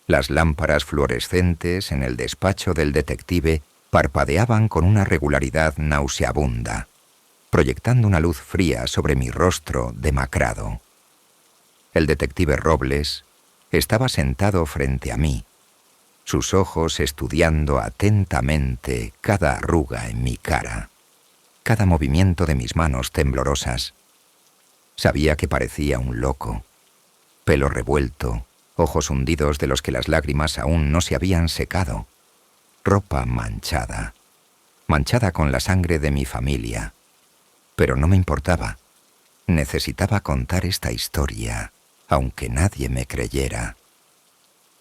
Las lámparas fluorescentes en el despacho del detective parpadeaban con una regularidad nauseabunda, proyectando una luz fría sobre mi rostro demacrado. El detective Robles estaba sentado frente a mí, sus ojos estudiando atentamente cada arruga en mi cara, cada movimiento de mis manos temblorosas. Sabía que parecía un loco. Pelo revuelto, ojos hundidos de los que las lágrimas aún no se habían secado, ropa manchada con la sangre de mi familia. Pero no me importaba. Necesitaba contar esta historia, aunque nadie me creyera.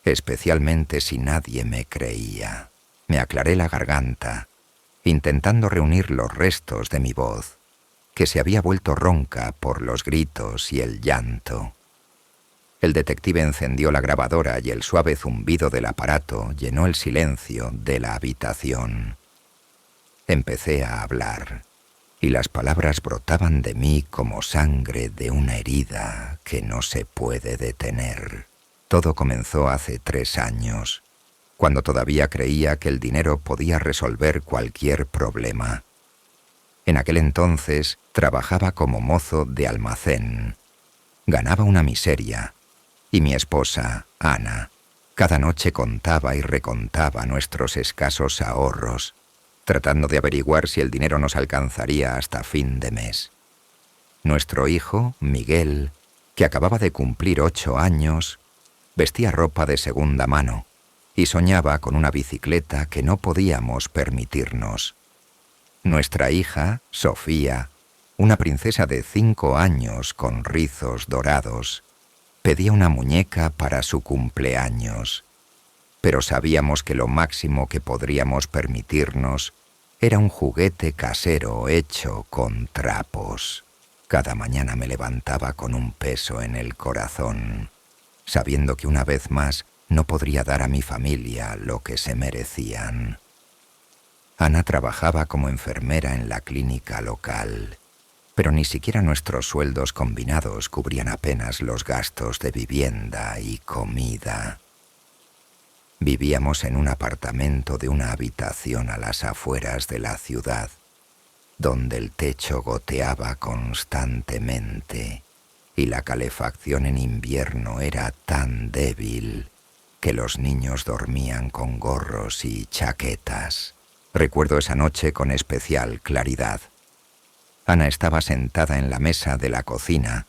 Especialmente si nadie me creía. Me aclaré la garganta, intentando reunir los restos de mi voz, que se había vuelto ronca por los gritos y el llanto. El detective encendió la grabadora y el suave zumbido del aparato llenó el silencio de la habitación. Empecé a hablar, y las palabras brotaban de mí como sangre de una herida que no se puede detener. Todo comenzó hace 3 años, cuando todavía creía que el dinero podía resolver cualquier problema. En aquel entonces trabajaba como mozo de almacén. Ganaba una miseria, y mi esposa, Ana, cada noche contaba y recontaba nuestros escasos ahorros, tratando de averiguar si el dinero nos alcanzaría hasta fin de mes. Nuestro hijo, Miguel, que acababa de cumplir 8 años, vestía ropa de segunda mano y soñaba con una bicicleta que no podíamos permitirnos. Nuestra hija, Sofía, una princesa de 5 años con rizos dorados, pedía una muñeca para su cumpleaños, pero sabíamos que lo máximo que podríamos permitirnos era un juguete casero hecho con trapos. Cada mañana me levantaba con un peso en el corazón, sabiendo que una vez más no podría dar a mi familia lo que se merecían. Ana trabajaba como enfermera en la clínica local, pero ni siquiera nuestros sueldos combinados cubrían apenas los gastos de vivienda y comida. Vivíamos en un apartamento de una habitación a las afueras de la ciudad, donde el techo goteaba constantemente y la calefacción en invierno era tan débil que los niños dormían con gorros y chaquetas. Recuerdo esa noche con especial claridad. Ana estaba sentada en la mesa de la cocina,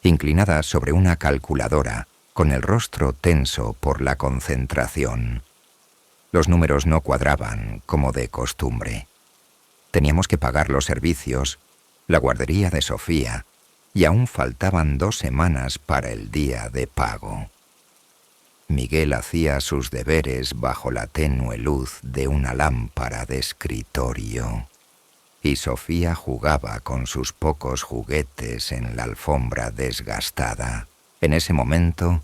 inclinada sobre una calculadora, con el rostro tenso por la concentración. Los números no cuadraban, como de costumbre. Teníamos que pagar los servicios, la guardería de Sofía, y aún faltaban 2 semanas para el día de pago. Miguel hacía sus deberes bajo la tenue luz de una lámpara de escritorio, y Sofía jugaba con sus pocos juguetes en la alfombra desgastada. En ese momento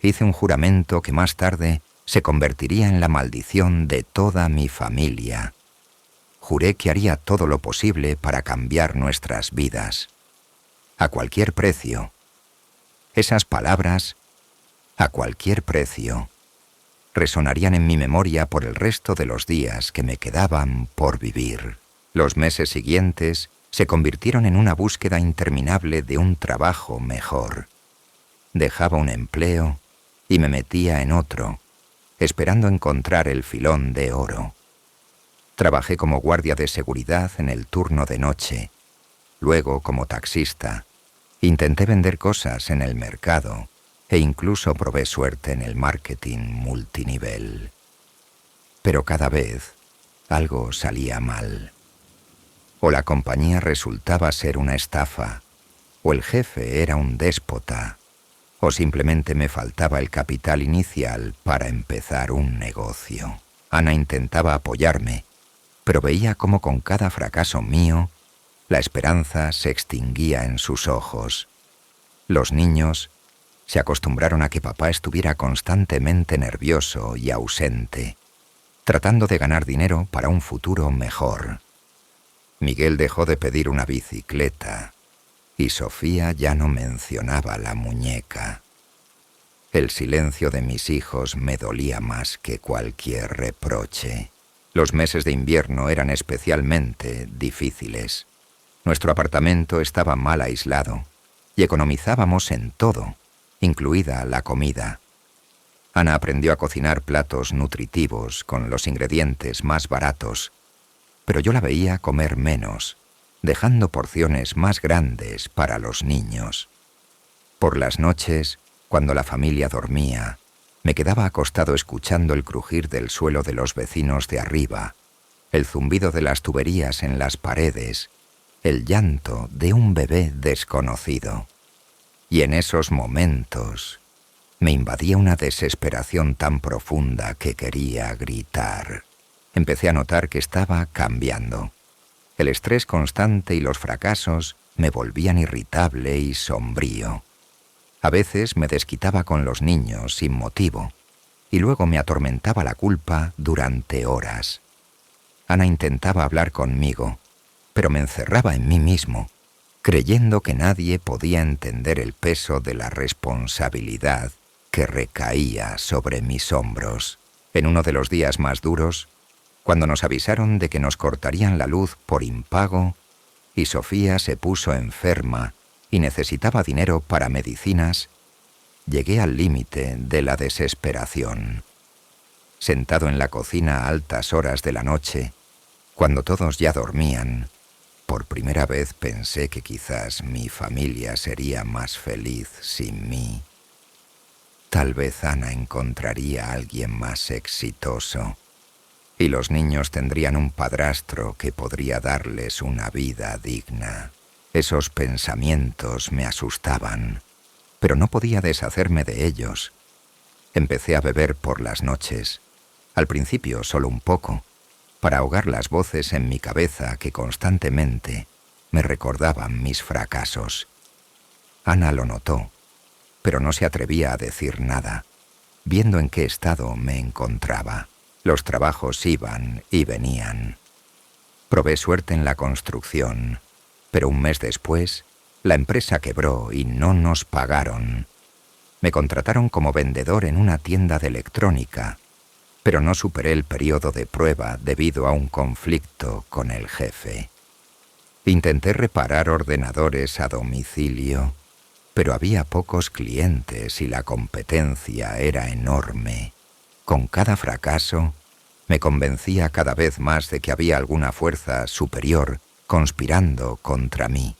hice un juramento que más tarde se convertiría en la maldición de toda mi familia. Juré que haría todo lo posible para cambiar nuestras vidas. A cualquier precio. Esas palabras, a cualquier precio, resonarían en mi memoria por el resto de los días que me quedaban por vivir. Los meses siguientes se convirtieron en una búsqueda interminable de un trabajo mejor. Dejaba un empleo y me metía en otro, esperando encontrar el filón de oro. Trabajé como guardia de seguridad en el turno de noche, luego como taxista. Intenté vender cosas en el mercado e incluso probé suerte en el marketing multinivel. Pero cada vez algo salía mal. O la compañía resultaba ser una estafa, o el jefe era un déspota, o simplemente me faltaba el capital inicial para empezar un negocio. Ana intentaba apoyarme, pero veía cómo con cada fracaso mío, la esperanza se extinguía en sus ojos. Los niños se acostumbraron a que papá estuviera constantemente nervioso y ausente, tratando de ganar dinero para un futuro mejor. Miguel dejó de pedir una bicicleta y Sofía ya no mencionaba la muñeca. El silencio de mis hijos me dolía más que cualquier reproche. Los meses de invierno eran especialmente difíciles. Nuestro apartamento estaba mal aislado y economizábamos en todo, incluida la comida. Ana aprendió a cocinar platos nutritivos con los ingredientes más baratos, pero yo la veía comer menos, dejando porciones más grandes para los niños. Por las noches, cuando la familia dormía, me quedaba acostado escuchando el crujir del suelo de los vecinos de arriba, el zumbido de las tuberías en las paredes, el llanto de un bebé desconocido. Y en esos momentos me invadía una desesperación tan profunda que quería gritar. Empecé a notar que estaba cambiando. El estrés constante y los fracasos me volvían irritable y sombrío. A veces me desquitaba con los niños sin motivo, y luego me atormentaba la culpa durante horas. Ana intentaba hablar conmigo, pero me encerraba en mí mismo, creyendo que nadie podía entender el peso de la responsabilidad que recaía sobre mis hombros. En uno de los días más duros, cuando nos avisaron de que nos cortarían la luz por impago, y Sofía se puso enferma y necesitaba dinero para medicinas, llegué al límite de la desesperación. Sentado en la cocina a altas horas de la noche, cuando todos ya dormían, por primera vez pensé que quizás mi familia sería más feliz sin mí. Tal vez Ana encontraría a alguien más exitoso, y los niños tendrían un padrastro que podría darles una vida digna. Esos pensamientos me asustaban, pero no podía deshacerme de ellos. Empecé a beber por las noches, al principio solo un poco, para ahogar las voces en mi cabeza que constantemente me recordaban mis fracasos. Ana lo notó, pero no se atrevía a decir nada, viendo en qué estado me encontraba. Los trabajos iban y venían. Probé suerte en la construcción, pero un mes después, la empresa quebró y no nos pagaron. Me contrataron como vendedor en una tienda de electrónica, pero no superé el periodo de prueba debido a un conflicto con el jefe. Intenté reparar ordenadores a domicilio, pero había pocos clientes y la competencia era enorme. Con cada fracaso, me convencía cada vez más de que había alguna fuerza superior conspirando contra mí.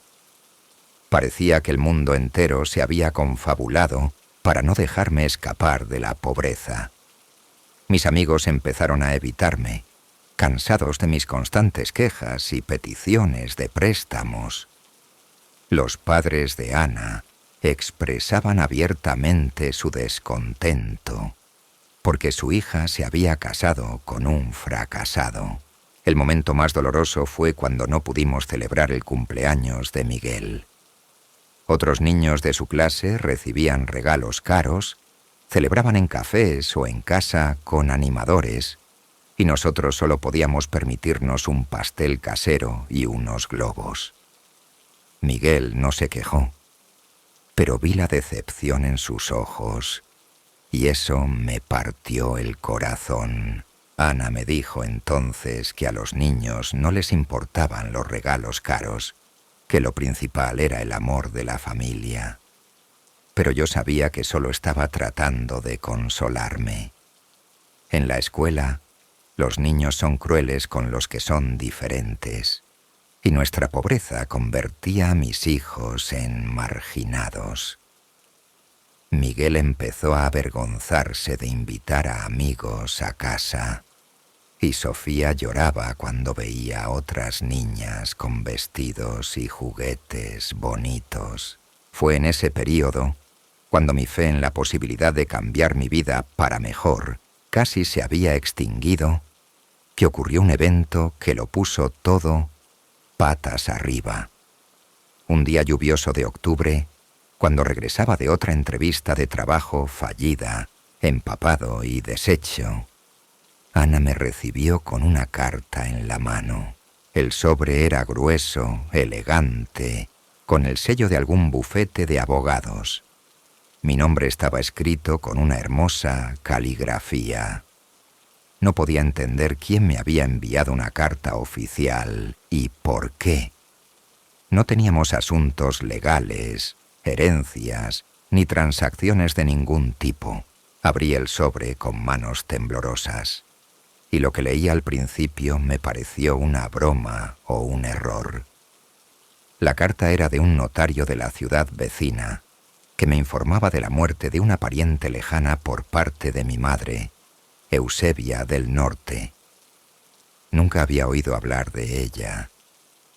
Parecía que el mundo entero se había confabulado para no dejarme escapar de la pobreza. Mis amigos empezaron a evitarme, cansados de mis constantes quejas y peticiones de préstamos. Los padres de Ana expresaban abiertamente su descontento, porque su hija se había casado con un fracasado. El momento más doloroso fue cuando no pudimos celebrar el cumpleaños de Miguel. Otros niños de su clase recibían regalos caros, celebraban en cafés o en casa con animadores, y nosotros solo podíamos permitirnos un pastel casero y unos globos. Miguel no se quejó, pero vi la decepción en sus ojos, y eso me partió el corazón. Ana me dijo entonces que a los niños no les importaban los regalos caros, que lo principal era el amor de la familia. Pero yo sabía que solo estaba tratando de consolarme. En la escuela, los niños son crueles con los que son diferentes, y nuestra pobreza convertía a mis hijos en marginados. Miguel empezó a avergonzarse de invitar a amigos a casa, y Sofía lloraba cuando veía a otras niñas con vestidos y juguetes bonitos. Fue en ese período, cuando mi fe en la posibilidad de cambiar mi vida para mejor casi se había extinguido, que ocurrió un evento que lo puso todo patas arriba. Un día lluvioso de octubre, cuando regresaba de otra entrevista de trabajo fallida, empapado y deshecho, Ana me recibió con una carta en la mano. El sobre era grueso, elegante, con el sello de algún bufete de abogados. Mi nombre estaba escrito con una hermosa caligrafía. No podía entender quién me había enviado una carta oficial y por qué. No teníamos asuntos legales, herencias, ni transacciones de ningún tipo. Abrí el sobre con manos temblorosas, y lo que leí al principio me pareció una broma o un error. La carta era de un notario de la ciudad vecina, que me informaba de la muerte de una pariente lejana por parte de mi madre, Eusebia del Norte. Nunca había oído hablar de ella,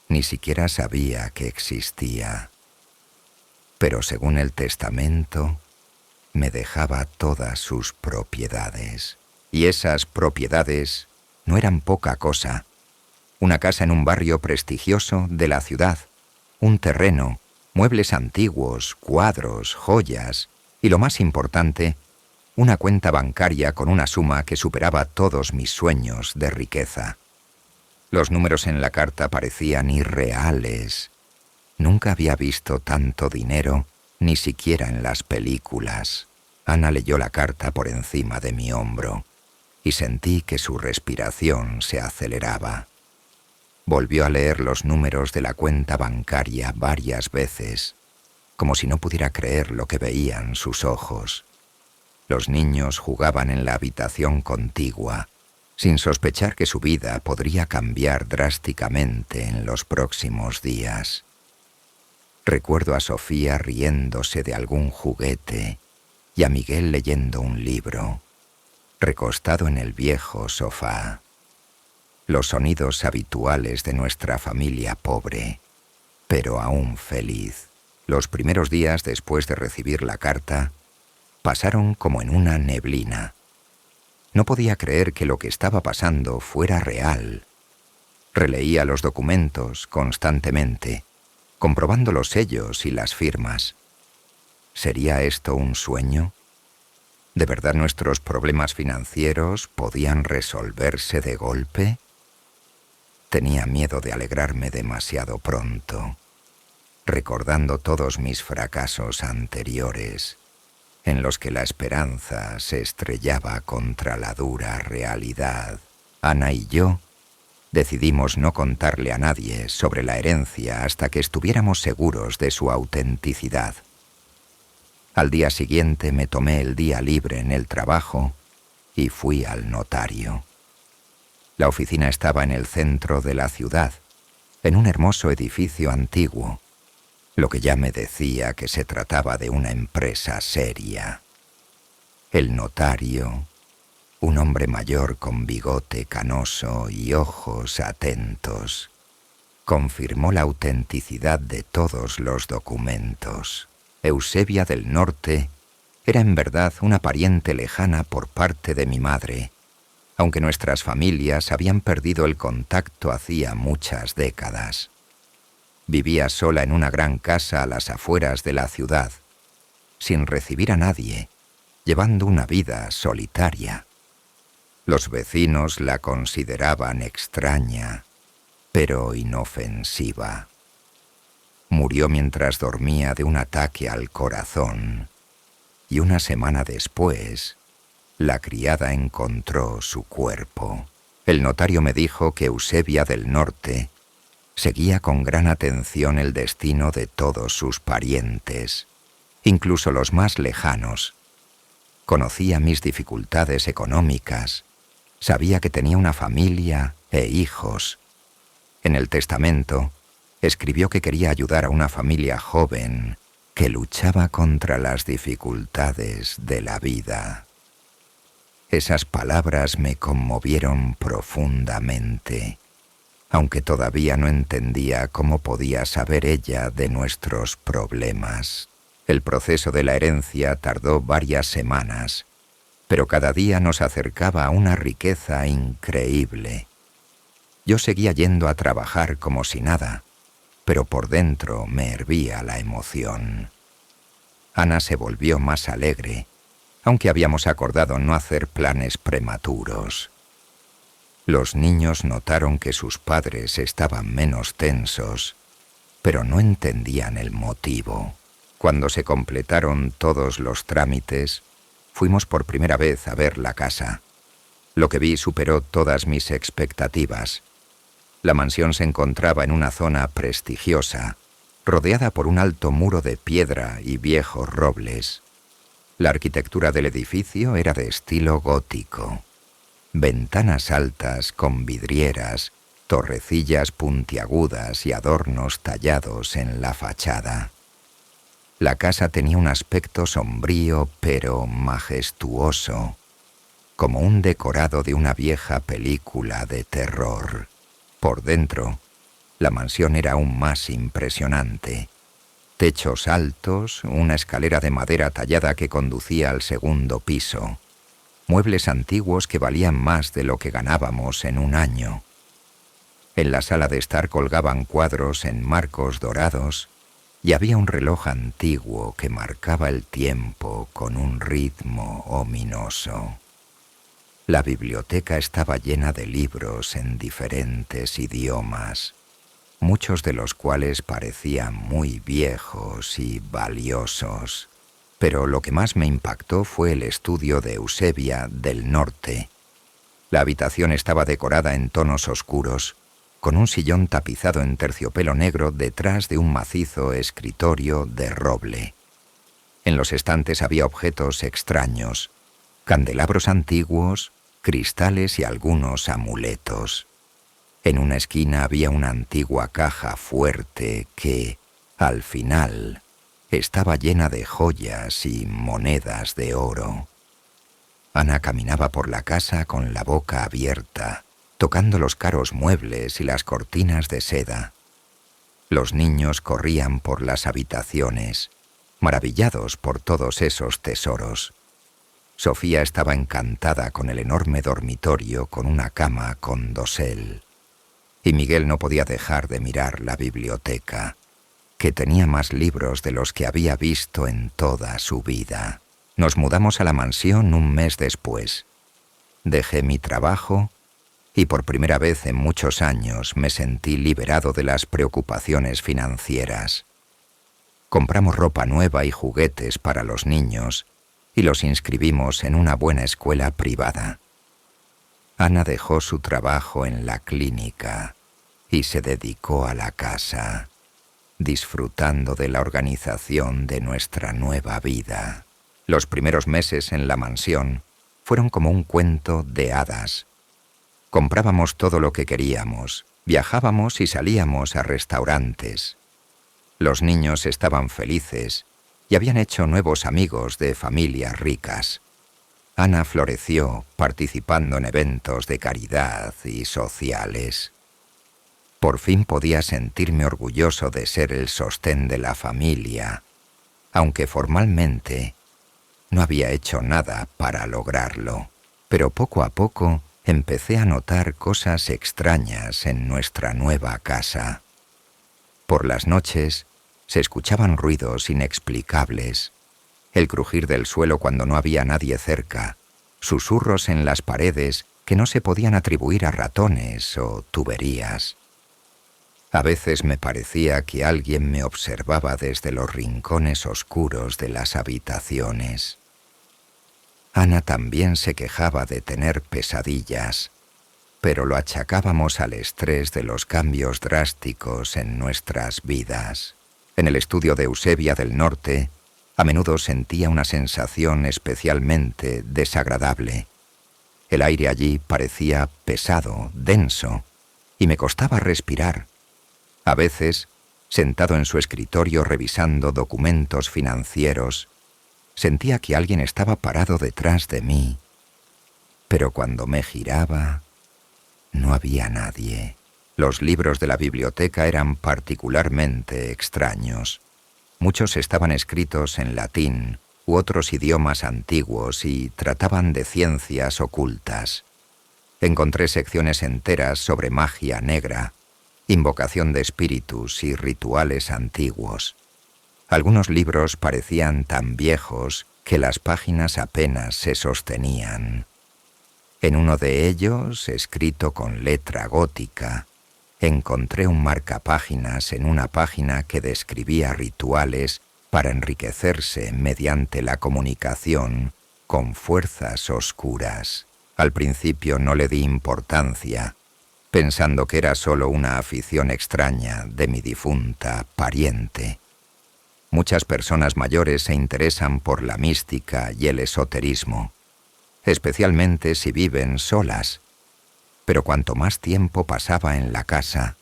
ni siquiera sabía que existía. Pero según el testamento, me dejaba todas sus propiedades. Y esas propiedades no eran poca cosa. Una casa en un barrio prestigioso de la ciudad, un terreno, muebles antiguos, cuadros, joyas y, lo más importante, una cuenta bancaria con una suma que superaba todos mis sueños de riqueza. Los números en la carta parecían irreales. Nunca había visto tanto dinero, ni siquiera en las películas. Ana leyó la carta por encima de mi hombro y sentí que su respiración se aceleraba. Volvió a leer los números de la cuenta bancaria varias veces, como si no pudiera creer lo que veían sus ojos. Los niños jugaban en la habitación contigua, sin sospechar que su vida podría cambiar drásticamente en los próximos días. Recuerdo a Sofía riéndose de algún juguete y a Miguel leyendo un libro, recostado en el viejo sofá. Los sonidos habituales de nuestra familia pobre, pero aún feliz. Los primeros días después de recibir la carta pasaron como en una neblina. No podía creer que lo que estaba pasando fuera real. Releía los documentos constantemente, comprobando los sellos y las firmas. ¿Sería esto un sueño? ¿De verdad nuestros problemas financieros podían resolverse de golpe? Tenía miedo de alegrarme demasiado pronto, recordando todos mis fracasos anteriores, en los que la esperanza se estrellaba contra la dura realidad. Ana y yo decidimos no contarle a nadie sobre la herencia hasta que estuviéramos seguros de su autenticidad. Al día siguiente me tomé el día libre en el trabajo y fui al notario. La oficina estaba en el centro de la ciudad, en un hermoso edificio antiguo, lo que ya me decía que se trataba de una empresa seria. El notario, un hombre mayor con bigote canoso y ojos atentos, confirmó la autenticidad de todos los documentos. Eusebia del Norte era en verdad una pariente lejana por parte de mi madre, aunque nuestras familias habían perdido el contacto hacía muchas décadas. Vivía sola en una gran casa a las afueras de la ciudad, sin recibir a nadie, llevando una vida solitaria. Los vecinos la consideraban extraña, pero inofensiva. Murió mientras dormía de un ataque al corazón, y una semana después, la criada encontró su cuerpo. El notario me dijo que Eusebia del Norte seguía con gran atención el destino de todos sus parientes, incluso los más lejanos. Conocía mis dificultades económicas, sabía que tenía una familia e hijos. En el testamento escribió que quería ayudar a una familia joven que luchaba contra las dificultades de la vida. Esas palabras me conmovieron profundamente, aunque todavía no entendía cómo podía saber ella de nuestros problemas. El proceso de la herencia tardó varias semanas, pero cada día nos acercaba a una riqueza increíble. Yo seguía yendo a trabajar como si nada, pero por dentro me hervía la emoción. Ana se volvió más alegre, aunque habíamos acordado no hacer planes prematuros. Los niños notaron que sus padres estaban menos tensos, pero no entendían el motivo. Cuando se completaron todos los trámites, fuimos por primera vez a ver la casa. Lo que vi superó todas mis expectativas. La mansión se encontraba en una zona prestigiosa, rodeada por un alto muro de piedra y viejos robles. La arquitectura del edificio era de estilo gótico. Ventanas altas con vidrieras, torrecillas puntiagudas y adornos tallados en la fachada. La casa tenía un aspecto sombrío pero majestuoso, como un decorado de una vieja película de terror. Por dentro, la mansión era aún más impresionante. Techos altos, una escalera de madera tallada que conducía al segundo piso, muebles antiguos que valían más de lo que ganábamos en un año. En la sala de estar colgaban cuadros en marcos dorados y había un reloj antiguo que marcaba el tiempo con un ritmo ominoso. La biblioteca estaba llena de libros en diferentes idiomas, muchos de los cuales parecían muy viejos y valiosos. Pero lo que más me impactó fue el estudio de Eusebia del Norte. La habitación estaba decorada en tonos oscuros, con un sillón tapizado en terciopelo negro detrás de un macizo escritorio de roble. En los estantes había objetos extraños, candelabros antiguos, cristales y algunos amuletos. En una esquina había una antigua caja fuerte que, al final, estaba llena de joyas y monedas de oro. Ana caminaba por la casa con la boca abierta, tocando los caros muebles y las cortinas de seda. Los niños corrían por las habitaciones, maravillados por todos esos tesoros. Sofía estaba encantada con el enorme dormitorio con una cama con dosel. Y Miguel no podía dejar de mirar la biblioteca, que tenía más libros de los que había visto en toda su vida. Nos mudamos a la mansión un mes después. Dejé mi trabajo y por primera vez en muchos años me sentí liberado de las preocupaciones financieras. Compramos ropa nueva y juguetes para los niños y los inscribimos en una buena escuela privada. Ana dejó su trabajo en la clínica y se dedicó a la casa, disfrutando de la organización de nuestra nueva vida. Los primeros meses en la mansión fueron como un cuento de hadas. Comprábamos todo lo que queríamos, viajábamos y salíamos a restaurantes. Los niños estaban felices y habían hecho nuevos amigos de familias ricas. Ana floreció participando en eventos de caridad y sociales. Por fin podía sentirme orgulloso de ser el sostén de la familia, aunque formalmente no había hecho nada para lograrlo. Pero poco a poco empecé a notar cosas extrañas en nuestra nueva casa. Por las noches se escuchaban ruidos inexplicables, el crujir del suelo cuando no había nadie cerca, susurros en las paredes que no se podían atribuir a ratones o tuberías. A veces me parecía que alguien me observaba desde los rincones oscuros de las habitaciones. Ana también se quejaba de tener pesadillas, pero lo achacábamos al estrés de los cambios drásticos en nuestras vidas. En el estudio de Eusebia del Norte, a menudo sentía una sensación especialmente desagradable. El aire allí parecía pesado, denso, y me costaba respirar. A veces, sentado en su escritorio revisando documentos financieros, sentía que alguien estaba parado detrás de mí, pero cuando me giraba, no había nadie. Los libros de la biblioteca eran particularmente extraños. Muchos estaban escritos en latín u otros idiomas antiguos y trataban de ciencias ocultas. Encontré secciones enteras sobre magia negra, invocación de espíritus y rituales antiguos. Algunos libros parecían tan viejos que las páginas apenas se sostenían. En uno de ellos, escrito con letra gótica, encontré un marcapáginas en una página que describía rituales para enriquecerse mediante la comunicación con fuerzas oscuras. Al principio no le di importancia, pensando que era solo una afición extraña de mi difunta pariente. Muchas personas mayores se interesan por la mística y el esoterismo, especialmente si viven solas. Pero cuanto más tiempo pasaba en la casa,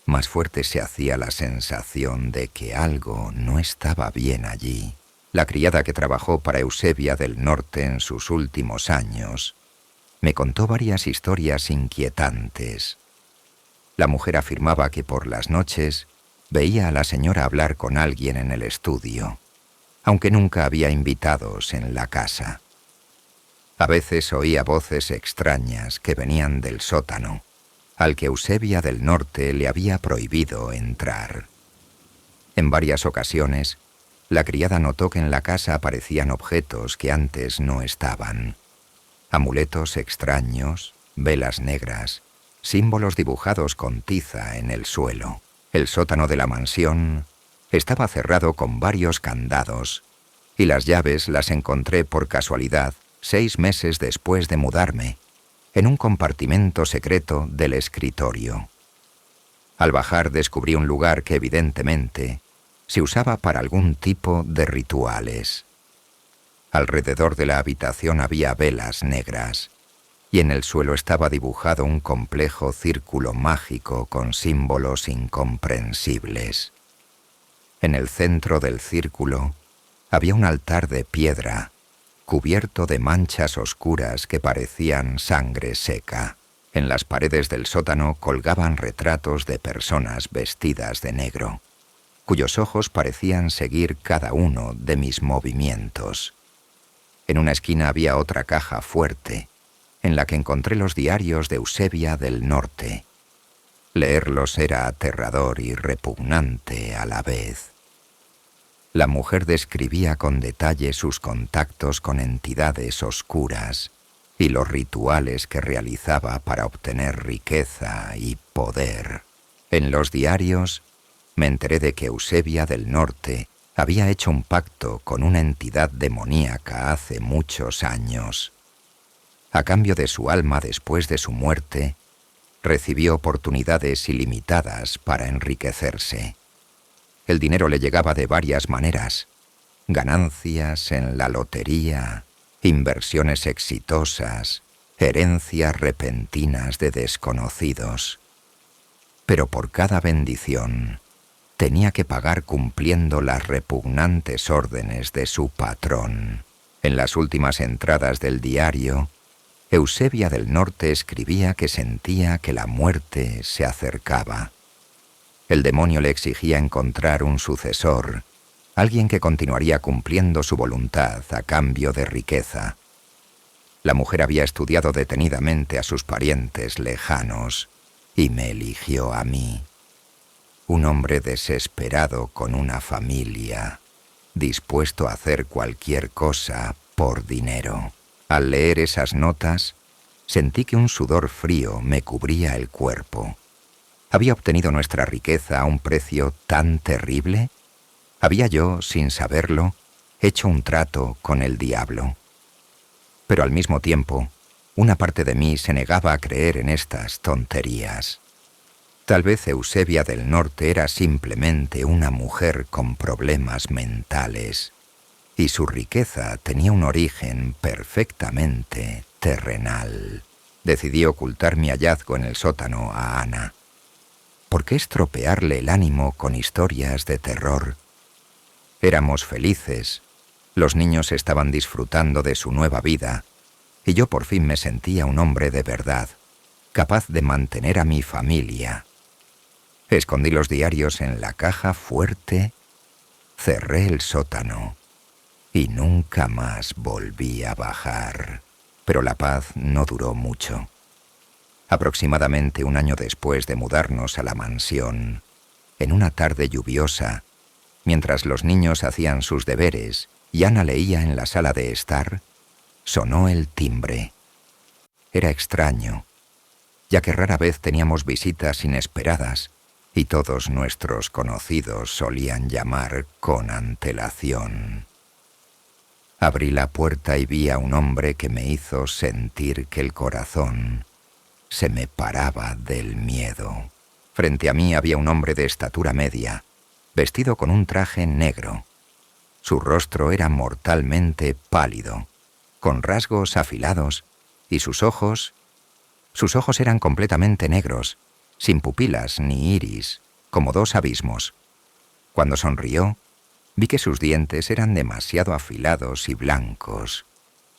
más fuerte se hacía la sensación de que algo no estaba bien allí. La criada que trabajó para Eusebia del Norte en sus últimos años me contó varias historias inquietantes. La mujer afirmaba que por las noches veía a la señora hablar con alguien en el estudio, aunque nunca había invitados en la casa. A veces oía voces extrañas que venían del sótano, al que Eusebia del Norte le había prohibido entrar. En varias ocasiones, la criada notó que en la casa aparecían objetos que antes no estaban. Amuletos extraños, velas negras, símbolos dibujados con tiza en el suelo. El sótano de la mansión estaba cerrado con varios candados, y las llaves las encontré por casualidad 6 meses después de mudarme, en un compartimento secreto del escritorio. Al bajar descubrí un lugar que evidentemente se usaba para algún tipo de rituales. Alrededor de la habitación había velas negras, y en el suelo estaba dibujado un complejo círculo mágico con símbolos incomprensibles. En el centro del círculo había un altar de piedra, cubierto de manchas oscuras que parecían sangre seca. En las paredes del sótano colgaban retratos de personas vestidas de negro, cuyos ojos parecían seguir cada uno de mis movimientos. En una esquina había otra caja fuerte, en la que encontré los diarios de Eusebia del Norte. Leerlos era aterrador y repugnante a la vez. La mujer describía con detalle sus contactos con entidades oscuras y los rituales que realizaba para obtener riqueza y poder. En los diarios me enteré de que Eusebia del Norte había hecho un pacto con una entidad demoníaca hace muchos años. A cambio de su alma después de su muerte, recibió oportunidades ilimitadas para enriquecerse. El dinero le llegaba de varias maneras: ganancias en la lotería, inversiones exitosas, herencias repentinas de desconocidos. Pero por cada bendición tenía que pagar cumpliendo las repugnantes órdenes de su patrón. En las últimas entradas del diario, Eusebia del Norte escribía que sentía que la muerte se acercaba. El demonio le exigía encontrar un sucesor, alguien que continuaría cumpliendo su voluntad a cambio de riqueza. La mujer había estudiado detenidamente a sus parientes lejanos y me eligió a mí. Un hombre desesperado con una familia, dispuesto a hacer cualquier cosa por dinero. Al leer esas notas, sentí que un sudor frío me cubría el cuerpo. ¿Había obtenido nuestra riqueza a un precio tan terrible? ¿Había yo, sin saberlo, hecho un trato con el diablo? Pero al mismo tiempo, una parte de mí se negaba a creer en estas tonterías. Tal vez Eusebia del Norte era simplemente una mujer con problemas mentales, y su riqueza tenía un origen perfectamente terrenal. Decidí ocultar mi hallazgo en el sótano a Ana. ¿Por qué estropearle el ánimo con historias de terror? Éramos felices, los niños estaban disfrutando de su nueva vida, y yo por fin me sentía un hombre de verdad, capaz de mantener a mi familia. Escondí los diarios en la caja fuerte, cerré el sótano y nunca más volví a bajar. Pero la paz no duró mucho. Aproximadamente 1 año después de mudarnos a la mansión, en una tarde lluviosa, mientras los niños hacían sus deberes y Ana leía en la sala de estar, sonó el timbre. Era extraño, ya que rara vez teníamos visitas inesperadas, y todos nuestros conocidos solían llamar con antelación. Abrí la puerta y vi a un hombre que me hizo sentir que el corazón se me paraba del miedo. Frente a mí había un hombre de estatura media, vestido con un traje negro. Su rostro era mortalmente pálido, con rasgos afilados, y sus ojos eran completamente negros, sin pupilas ni iris, como dos abismos. Cuando sonrió, vi que sus dientes eran demasiado afilados y blancos,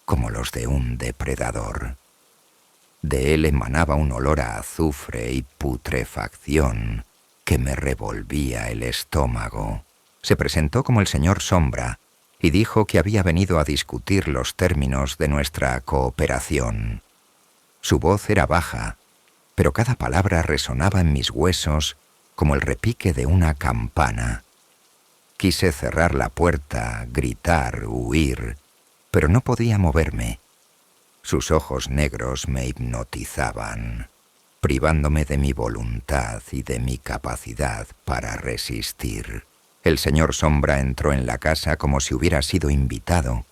como los de un depredador. De él emanaba un olor a azufre y putrefacción que me revolvía el estómago. Se presentó como el señor Sombra y dijo que había venido a discutir los términos de nuestra cooperación. Su voz era baja, pero cada palabra resonaba en mis huesos como el repique de una campana. Quise cerrar la puerta, gritar, huir, pero no podía moverme. Sus ojos negros me hipnotizaban, privándome de mi voluntad y de mi capacidad para resistir. El señor Sombra entró en la casa como si hubiera sido invitado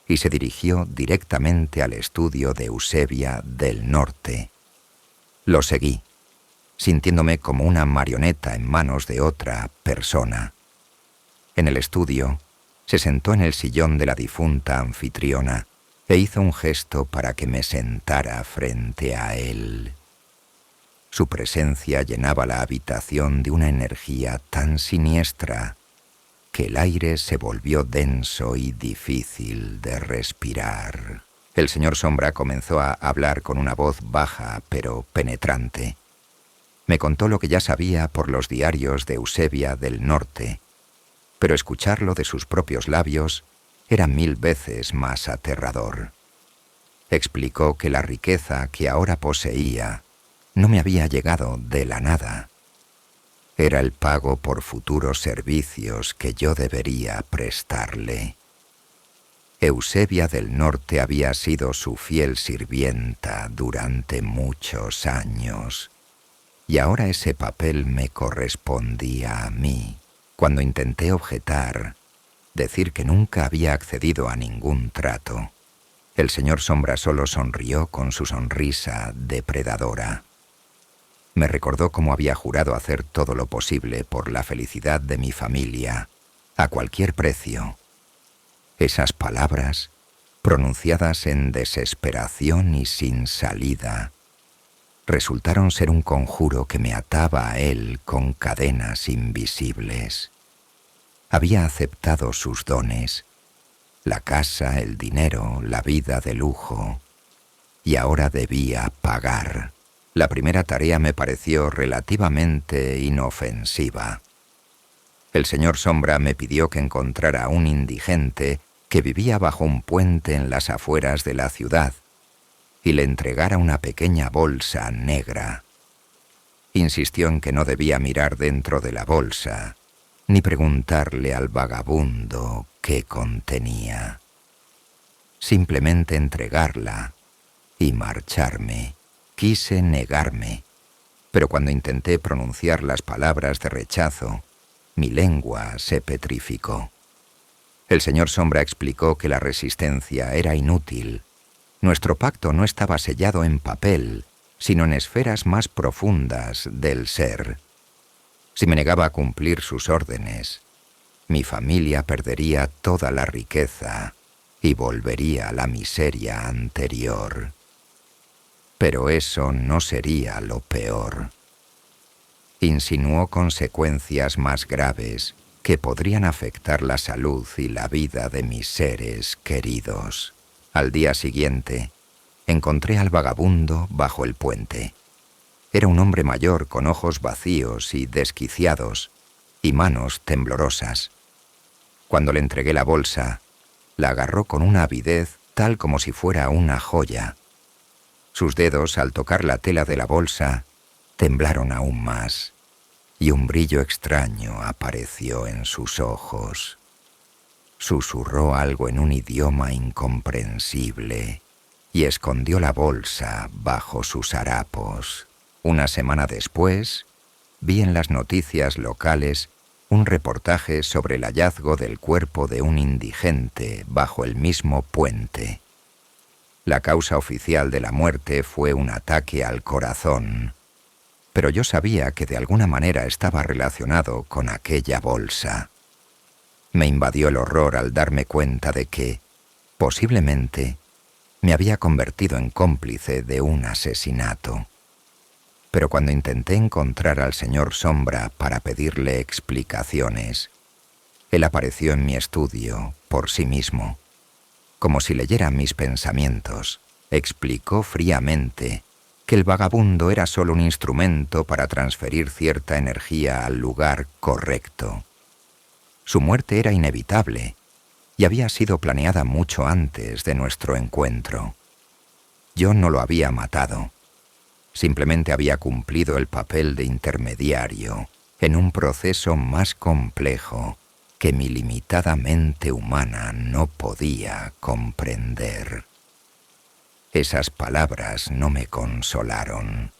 y se dirigió directamente al estudio de Eusebia del Norte. Lo seguí, sintiéndome como una marioneta en manos de otra persona. En el estudio, se sentó en el sillón de la difunta anfitriona e hizo un gesto para que me sentara frente a él. Su presencia llenaba la habitación de una energía tan siniestra que el aire se volvió denso y difícil de respirar. El señor Sombra comenzó a hablar con una voz baja pero penetrante. Me contó lo que ya sabía por los diarios de Eusebia del Norte, pero escucharlo de sus propios labios era 1000 veces más aterrador. Explicó que la riqueza que ahora poseía no me había llegado de la nada. Era el pago por futuros servicios que yo debería prestarle. Eusebia del Norte había sido su fiel sirvienta durante muchos años, y ahora ese papel me correspondía a mí. Cuando intenté objetar, decir que nunca había accedido a ningún trato, el señor Sombra solo sonrió con su sonrisa depredadora. Me recordó cómo había jurado hacer todo lo posible por la felicidad de mi familia, a cualquier precio. Esas palabras, pronunciadas en desesperación y sin salida, resultaron ser un conjuro que me ataba a él con cadenas invisibles. Había aceptado sus dones, la casa, el dinero, la vida de lujo, y ahora debía pagar. La primera tarea me pareció relativamente inofensiva. El señor Sombra me pidió que encontrara a un indigente que vivía bajo un puente en las afueras de la ciudad y le entregara una pequeña bolsa negra. Insistió en que no debía mirar dentro de la bolsa ni preguntarle al vagabundo qué contenía. Simplemente entregarla y marcharme. Quise negarme, pero cuando intenté pronunciar las palabras de rechazo, mi lengua se petrificó. El señor Sombra explicó que la resistencia era inútil. Nuestro pacto no estaba sellado en papel, sino en esferas más profundas del ser. Si me negaba a cumplir sus órdenes, mi familia perdería toda la riqueza y volvería a la miseria anterior. Pero eso no sería lo peor. Insinuó consecuencias más graves que podrían afectar la salud y la vida de mis seres queridos. Al día siguiente, encontré al vagabundo bajo el puente. Era un hombre mayor con ojos vacíos y desquiciados y manos temblorosas. Cuando le entregué la bolsa, la agarró con una avidez tal como si fuera una joya. Sus dedos, al tocar la tela de la bolsa, temblaron aún más, y un brillo extraño apareció en sus ojos. Susurró algo en un idioma incomprensible y escondió la bolsa bajo sus harapos. Una semana después, vi en las noticias locales un reportaje sobre el hallazgo del cuerpo de un indigente bajo el mismo puente. La causa oficial de la muerte fue un ataque al corazón, pero yo sabía que de alguna manera estaba relacionado con aquella bolsa. Me invadió el horror al darme cuenta de que, posiblemente, me había convertido en cómplice de un asesinato. Pero cuando intenté encontrar al señor Sombra para pedirle explicaciones, él apareció en mi estudio por sí mismo. Como si leyera mis pensamientos, explicó fríamente que el vagabundo era solo un instrumento para transferir cierta energía al lugar correcto. Su muerte era inevitable y había sido planeada mucho antes de nuestro encuentro. Yo no lo había matado. Simplemente había cumplido el papel de intermediario en un proceso más complejo que mi limitada mente humana no podía comprender. Esas palabras no me consolaron,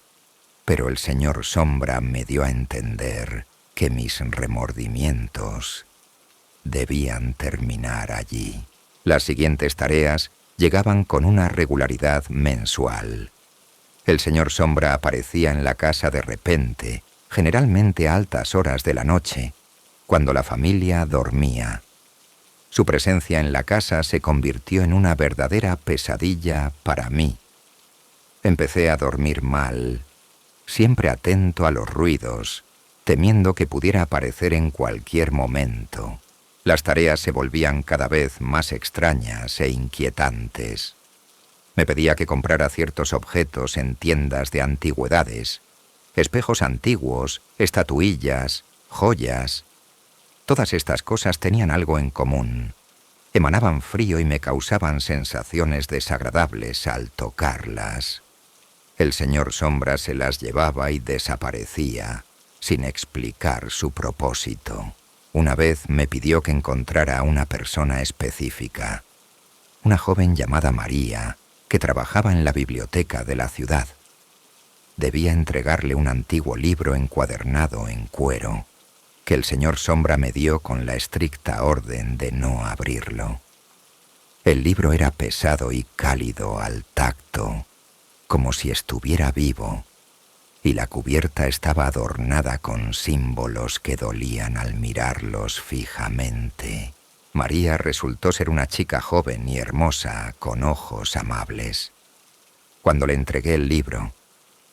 pero el señor Sombra me dio a entender que mis remordimientos debían terminar allí. Las siguientes tareas llegaban con una regularidad mensual. El señor Sombra aparecía en la casa de repente, generalmente a altas horas de la noche, cuando la familia dormía. Su presencia en la casa se convirtió en una verdadera pesadilla para mí. Empecé a dormir mal, siempre atento a los ruidos, temiendo que pudiera aparecer en cualquier momento. Las tareas se volvían cada vez más extrañas e inquietantes. Me pedía que comprara ciertos objetos en tiendas de antigüedades, espejos antiguos, estatuillas, joyas. Todas estas cosas tenían algo en común. Emanaban frío y me causaban sensaciones desagradables al tocarlas. El señor Sombra se las llevaba y desaparecía, sin explicar su propósito. Una vez me pidió que encontrara a una persona específica, una joven llamada María, que trabajaba en la biblioteca de la ciudad. Debía entregarle un antiguo libro encuadernado en cuero, que el señor Sombra me dio con la estricta orden de no abrirlo. El libro era pesado y cálido al tacto, como si estuviera vivo, y la cubierta estaba adornada con símbolos que dolían al mirarlos fijamente. María resultó ser una chica joven y hermosa, con ojos amables. Cuando le entregué el libro,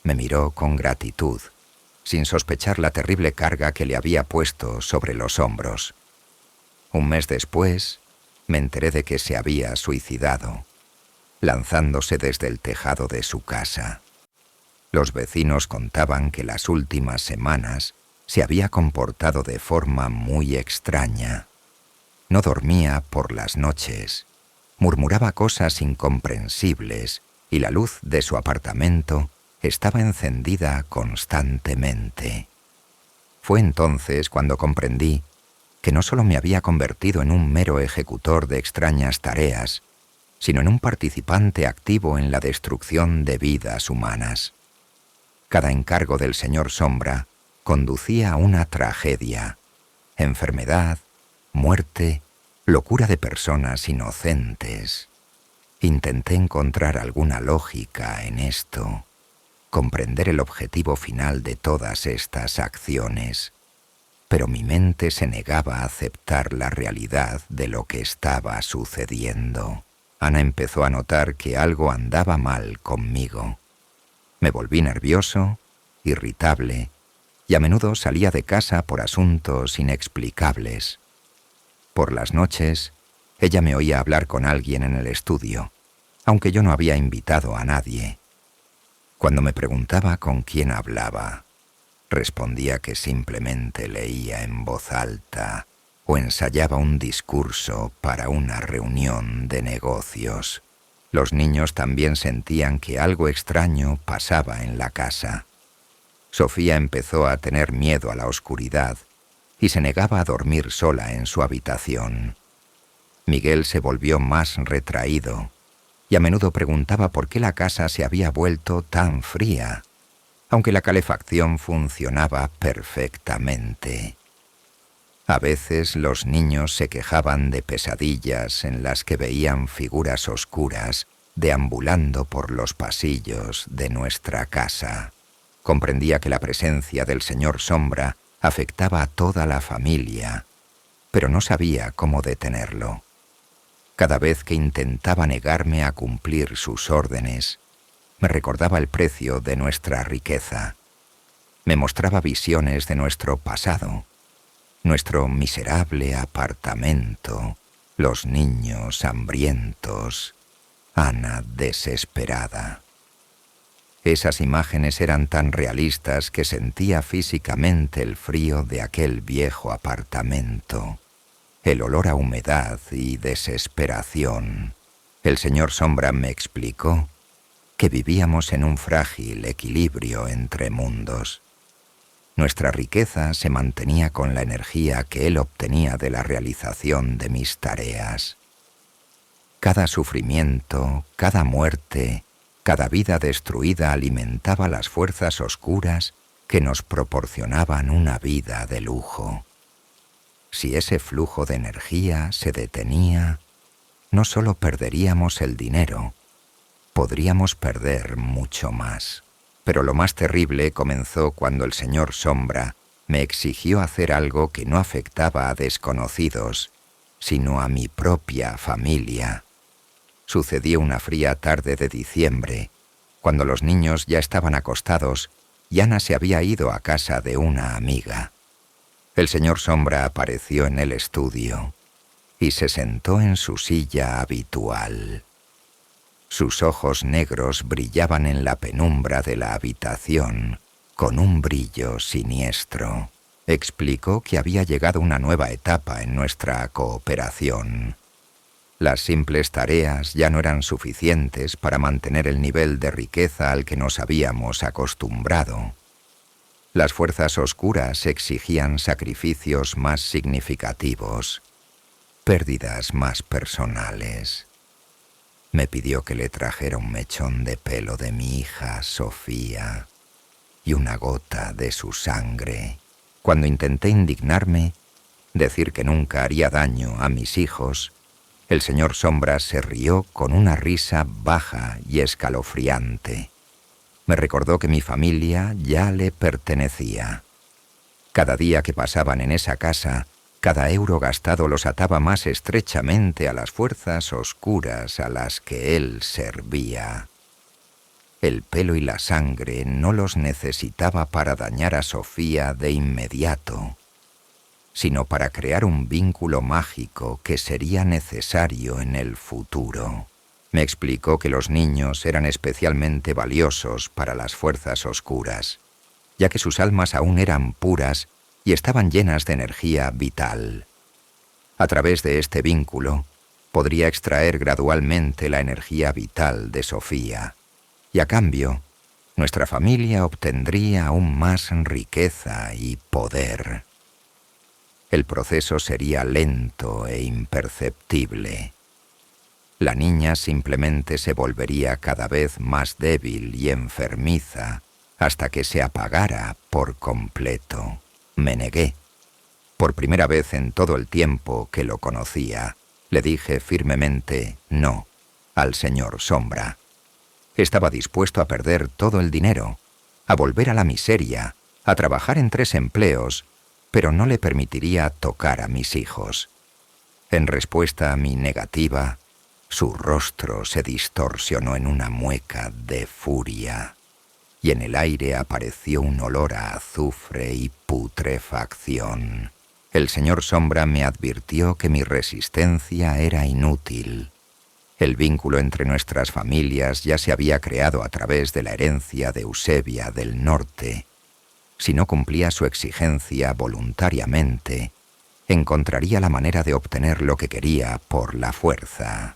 me miró con gratitud, sin sospechar la terrible carga que le había puesto sobre los hombros. Un mes después, me enteré de que se había suicidado, lanzándose desde el tejado de su casa. Los vecinos contaban que las últimas semanas se había comportado de forma muy extraña. No dormía por las noches, murmuraba cosas incomprensibles y la luz de su apartamento estaba encendida constantemente. Fue entonces cuando comprendí que no solo me había convertido en un mero ejecutor de extrañas tareas, sino en un participante activo en la destrucción de vidas humanas. Cada encargo del señor Sombra conducía a una tragedia, enfermedad, muerte, locura de personas inocentes. Intenté encontrar alguna lógica en esto, comprender el objetivo final de todas estas acciones, pero mi mente se negaba a aceptar la realidad de lo que estaba sucediendo. Ana empezó a notar que algo andaba mal conmigo. Me volví nervioso, irritable, y a menudo salía de casa por asuntos inexplicables. Por las noches, ella me oía hablar con alguien en el estudio, aunque yo no había invitado a nadie. Cuando me preguntaba con quién hablaba, respondía que simplemente leía en voz alta o ensayaba un discurso para una reunión de negocios. Los niños también sentían que algo extraño pasaba en la casa. Sofía empezó a tener miedo a la oscuridad y se negaba a dormir sola en su habitación. Miguel se volvió más retraído y a menudo preguntaba por qué la casa se había vuelto tan fría. aunque la calefacción funcionaba perfectamente. A veces los niños se quejaban de pesadillas en las que veían figuras oscuras deambulando por los pasillos de nuestra casa. Comprendía que la presencia del señor Sombra afectaba a toda la familia, pero no sabía cómo detenerlo. Cada vez que intentaba negarme a cumplir sus órdenes, me recordaba el precio de nuestra riqueza. Me mostraba visiones de nuestro pasado, nuestro miserable apartamento, los niños hambrientos, Ana desesperada. Esas imágenes eran tan realistas que sentía físicamente el frío de aquel viejo apartamento, el olor a humedad y desesperación. El señor Sombra me explicó que vivíamos en un frágil equilibrio entre mundos. Nuestra riqueza se mantenía con la energía que él obtenía de la realización de mis tareas. Cada sufrimiento, cada muerte, cada vida destruida alimentaba las fuerzas oscuras que nos proporcionaban una vida de lujo. Si ese flujo de energía se detenía, no solo perderíamos el dinero, podríamos perder mucho más. Pero lo más terrible comenzó cuando el señor Sombra me exigió hacer algo que no afectaba a desconocidos, sino a mi propia familia. Sucedió una fría tarde de diciembre, cuando los niños ya estaban acostados y Ana se había ido a casa de una amiga. El señor Sombra apareció en el estudio y se sentó en su silla habitual. Sus ojos negros brillaban en la penumbra de la habitación con un brillo siniestro. Explicó que había llegado una nueva etapa en nuestra cooperación. Las simples tareas ya no eran suficientes para mantener el nivel de riqueza al que nos habíamos acostumbrado. Las fuerzas oscuras exigían sacrificios más significativos, pérdidas más personales. Me pidió que le trajera un mechón de pelo de mi hija Sofía y una gota de su sangre. Cuando intenté indignarme, decir que nunca haría daño a mis hijos, el señor Sombra se rió con una risa baja y escalofriante. Me recordó que mi familia ya le pertenecía. Cada día que pasaban en esa casa, cada euro gastado los ataba más estrechamente a las fuerzas oscuras a las que él servía. El pelo y la sangre no los necesitaba para dañar a Sofía de inmediato, sino para crear un vínculo mágico que sería necesario en el futuro. Me explicó que los niños eran especialmente valiosos para las fuerzas oscuras, ya que sus almas aún eran puras y estaban llenas de energía vital. A través de este vínculo, podría extraer gradualmente la energía vital de Sofía, y a cambio, nuestra familia obtendría aún más riqueza y poder. El proceso sería lento e imperceptible. La niña simplemente se volvería cada vez más débil y enfermiza hasta que se apagara por completo. Me negué. Por primera vez en todo el tiempo que lo conocía, le dije firmemente no al señor Sombra. Estaba dispuesto a perder todo el dinero, a volver a la miseria, a trabajar en 3 empleos, pero no le permitiría tocar a mis hijos. En respuesta a mi negativa, su rostro se distorsionó en una mueca de furia, y en el aire apareció un olor a azufre y putrefacción. El señor Sombra me advirtió que mi resistencia era inútil. El vínculo entre nuestras familias ya se había creado a través de la herencia de Eusebia del Norte. Si no cumplía su exigencia voluntariamente, encontraría la manera de obtener lo que quería por la fuerza.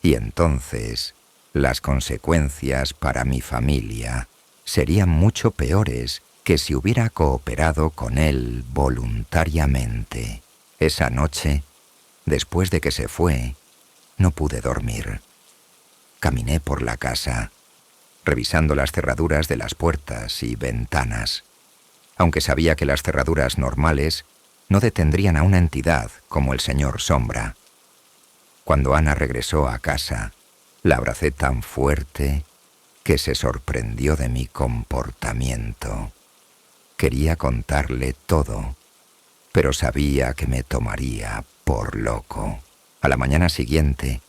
Y entonces, las consecuencias para mi familia serían mucho peores que si hubiera cooperado con él voluntariamente. Esa noche, después de que se fue, no pude dormir. Caminé por la casa revisando las cerraduras de las puertas y ventanas, aunque sabía que las cerraduras normales no detendrían a una entidad como el señor Sombra. Cuando Ana regresó a casa, la abracé tan fuerte que se sorprendió de mi comportamiento. Quería contarle todo, pero sabía que me tomaría por loco. A la mañana siguiente,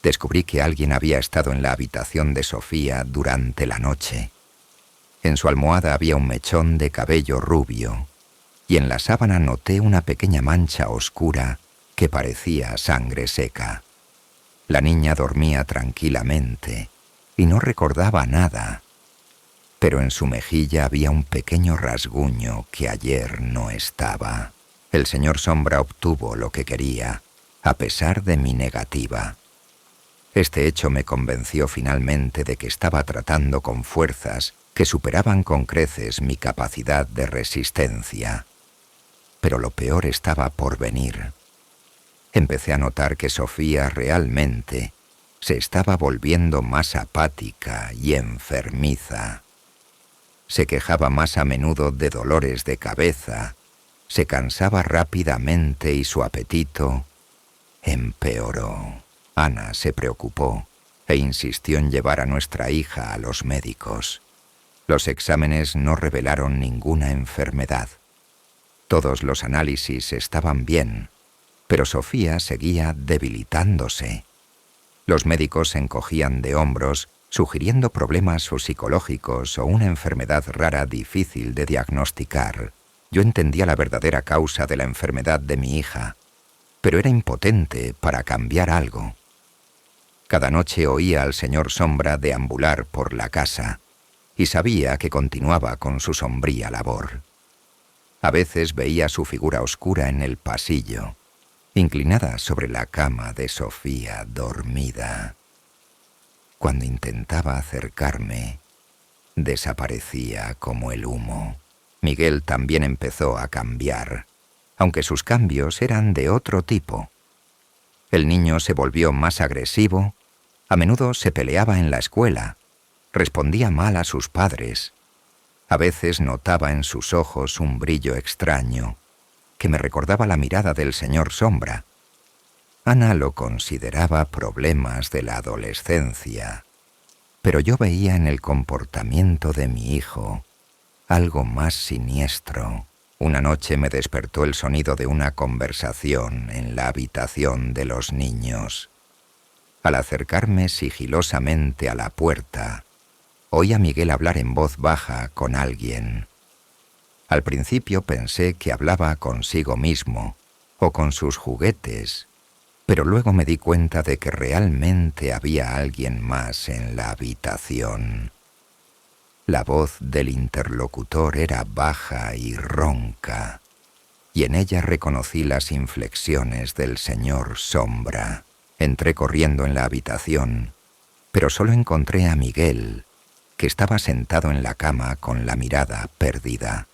descubrí que alguien había estado en la habitación de Sofía durante la noche. En su almohada había un mechón de cabello rubio, y en la sábana noté una pequeña mancha oscura que parecía sangre seca. La niña dormía tranquilamente y no recordaba nada, pero en su mejilla había un pequeño rasguño que ayer no estaba. El señor Sombra obtuvo lo que quería, a pesar de mi negativa. Este hecho me convenció finalmente de que estaba tratando con fuerzas que superaban con creces mi capacidad de resistencia. Pero lo peor estaba por venir. Empecé a notar que Sofía realmente se estaba volviendo más apática y enfermiza. Se quejaba más a menudo de dolores de cabeza, se cansaba rápidamente y su apetito empeoró. Ana se preocupó e insistió en llevar a nuestra hija a los médicos. Los exámenes no revelaron ninguna enfermedad. Todos los análisis estaban bien, pero Sofía seguía debilitándose. Los médicos se encogían de hombros, sugiriendo problemas psicológicos o una enfermedad rara difícil de diagnosticar. Yo entendía la verdadera causa de la enfermedad de mi hija, pero era impotente para cambiar algo. Cada noche oía al señor Sombra deambular por la casa y sabía que continuaba con su sombría labor. A veces veía su figura oscura en el pasillo, inclinada sobre la cama de Sofía dormida. Cuando intentaba acercarme, desaparecía como el humo. Miguel también empezó a cambiar, aunque sus cambios eran de otro tipo. El niño se volvió más agresivo, a menudo se peleaba en la escuela, respondía mal a sus padres. A veces notaba en sus ojos un brillo extraño, que me recordaba la mirada del señor Sombra. Ana lo consideraba problemas de la adolescencia, pero yo veía en el comportamiento de mi hijo algo más siniestro. Una noche me despertó el sonido de una conversación en la habitación de los niños. Al acercarme sigilosamente a la puerta, oí a Miguel hablar en voz baja con alguien. Al principio pensé que hablaba consigo mismo o con sus juguetes, pero luego me di cuenta de que realmente había alguien más en la habitación. La voz del interlocutor era baja y ronca, y en ella reconocí las inflexiones del señor Sombra. Entré corriendo en la habitación, pero solo encontré a Miguel, que estaba sentado en la cama con la mirada perdida.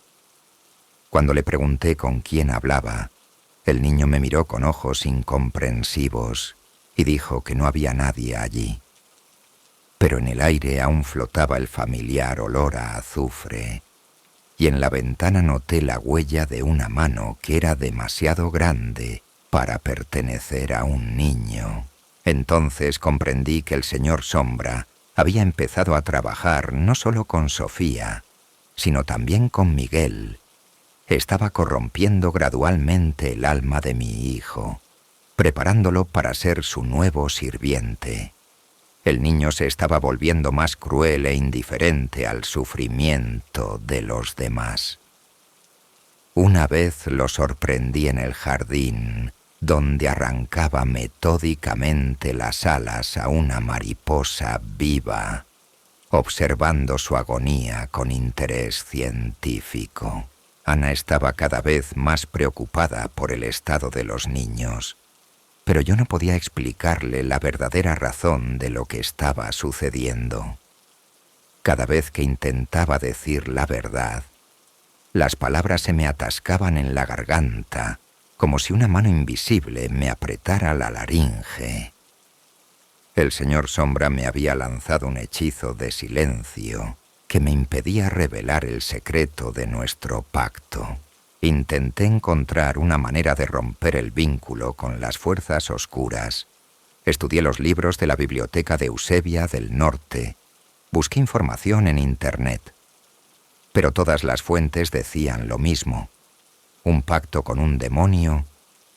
Cuando le pregunté con quién hablaba, el niño me miró con ojos incomprensivos y dijo que no había nadie allí. Pero en el aire aún flotaba el familiar olor a azufre, y en la ventana noté la huella de una mano que era demasiado grande para pertenecer a un niño. Entonces comprendí que el señor Sombra había empezado a trabajar no solo con Sofía, sino también con Miguel. Estaba corrompiendo gradualmente el alma de mi hijo, preparándolo para ser su nuevo sirviente. El niño se estaba volviendo más cruel e indiferente al sufrimiento de los demás. Una vez lo sorprendí en el jardín, donde arrancaba metódicamente las alas a una mariposa viva, observando su agonía con interés científico. Ana estaba cada vez más preocupada por el estado de los niños, pero yo no podía explicarle la verdadera razón de lo que estaba sucediendo. Cada vez que intentaba decir la verdad, las palabras se me atascaban en la garganta, como si una mano invisible me apretara la laringe. El señor Sombra me había lanzado un hechizo de silencio que me impedía revelar el secreto de nuestro pacto. Intenté encontrar una manera de romper el vínculo con las fuerzas oscuras. Estudié los libros de la biblioteca de Eusebia del Norte. Busqué información en Internet. Pero todas las fuentes decían lo mismo. Un pacto con un demonio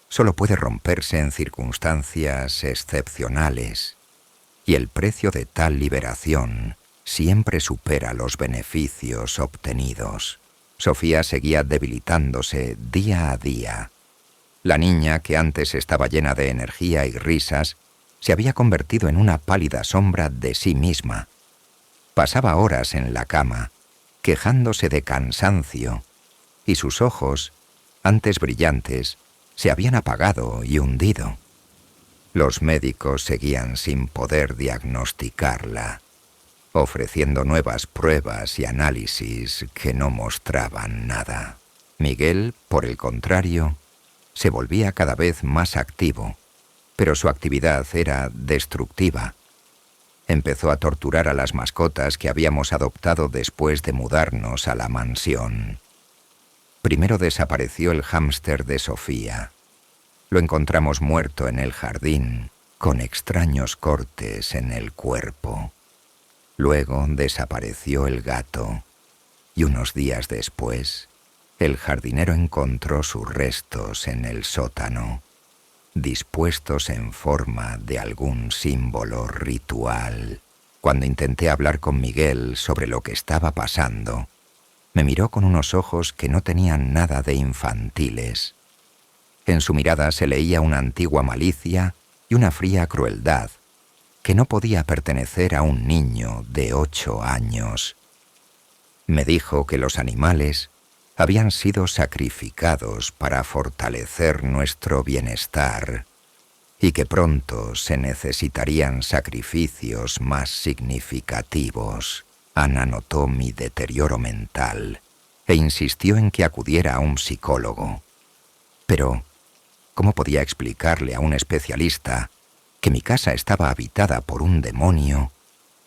solo puede romperse en circunstancias excepcionales. Y el precio de tal liberación siempre supera los beneficios obtenidos. Sofía seguía debilitándose día a día. La niña, que antes estaba llena de energía y risas, se había convertido en una pálida sombra de sí misma. Pasaba horas en la cama, quejándose de cansancio, y sus ojos, antes brillantes, se habían apagado y hundido. Los médicos seguían sin poder diagnosticarla, ofreciendo nuevas pruebas y análisis que no mostraban nada. Miguel, por el contrario, se volvía cada vez más activo, pero su actividad era destructiva. Empezó a torturar a las mascotas que habíamos adoptado después de mudarnos a la mansión. Primero desapareció el hámster de Sofía. Lo encontramos muerto en el jardín, con extraños cortes en el cuerpo. Luego desapareció el gato, y unos días después, el jardinero encontró sus restos en el sótano, dispuestos en forma de algún símbolo ritual. Cuando intenté hablar con Miguel sobre lo que estaba pasando, me miró con unos ojos que no tenían nada de infantiles. En su mirada se leía una antigua malicia y una fría crueldad que no podía pertenecer a un niño de 8 años. Me dijo que los animales habían sido sacrificados para fortalecer nuestro bienestar y que pronto se necesitarían sacrificios más significativos. Ana notó mi deterioro mental e insistió en que acudiera a un psicólogo. Pero ¿cómo podía explicarle a un especialista que mi casa estaba habitada por un demonio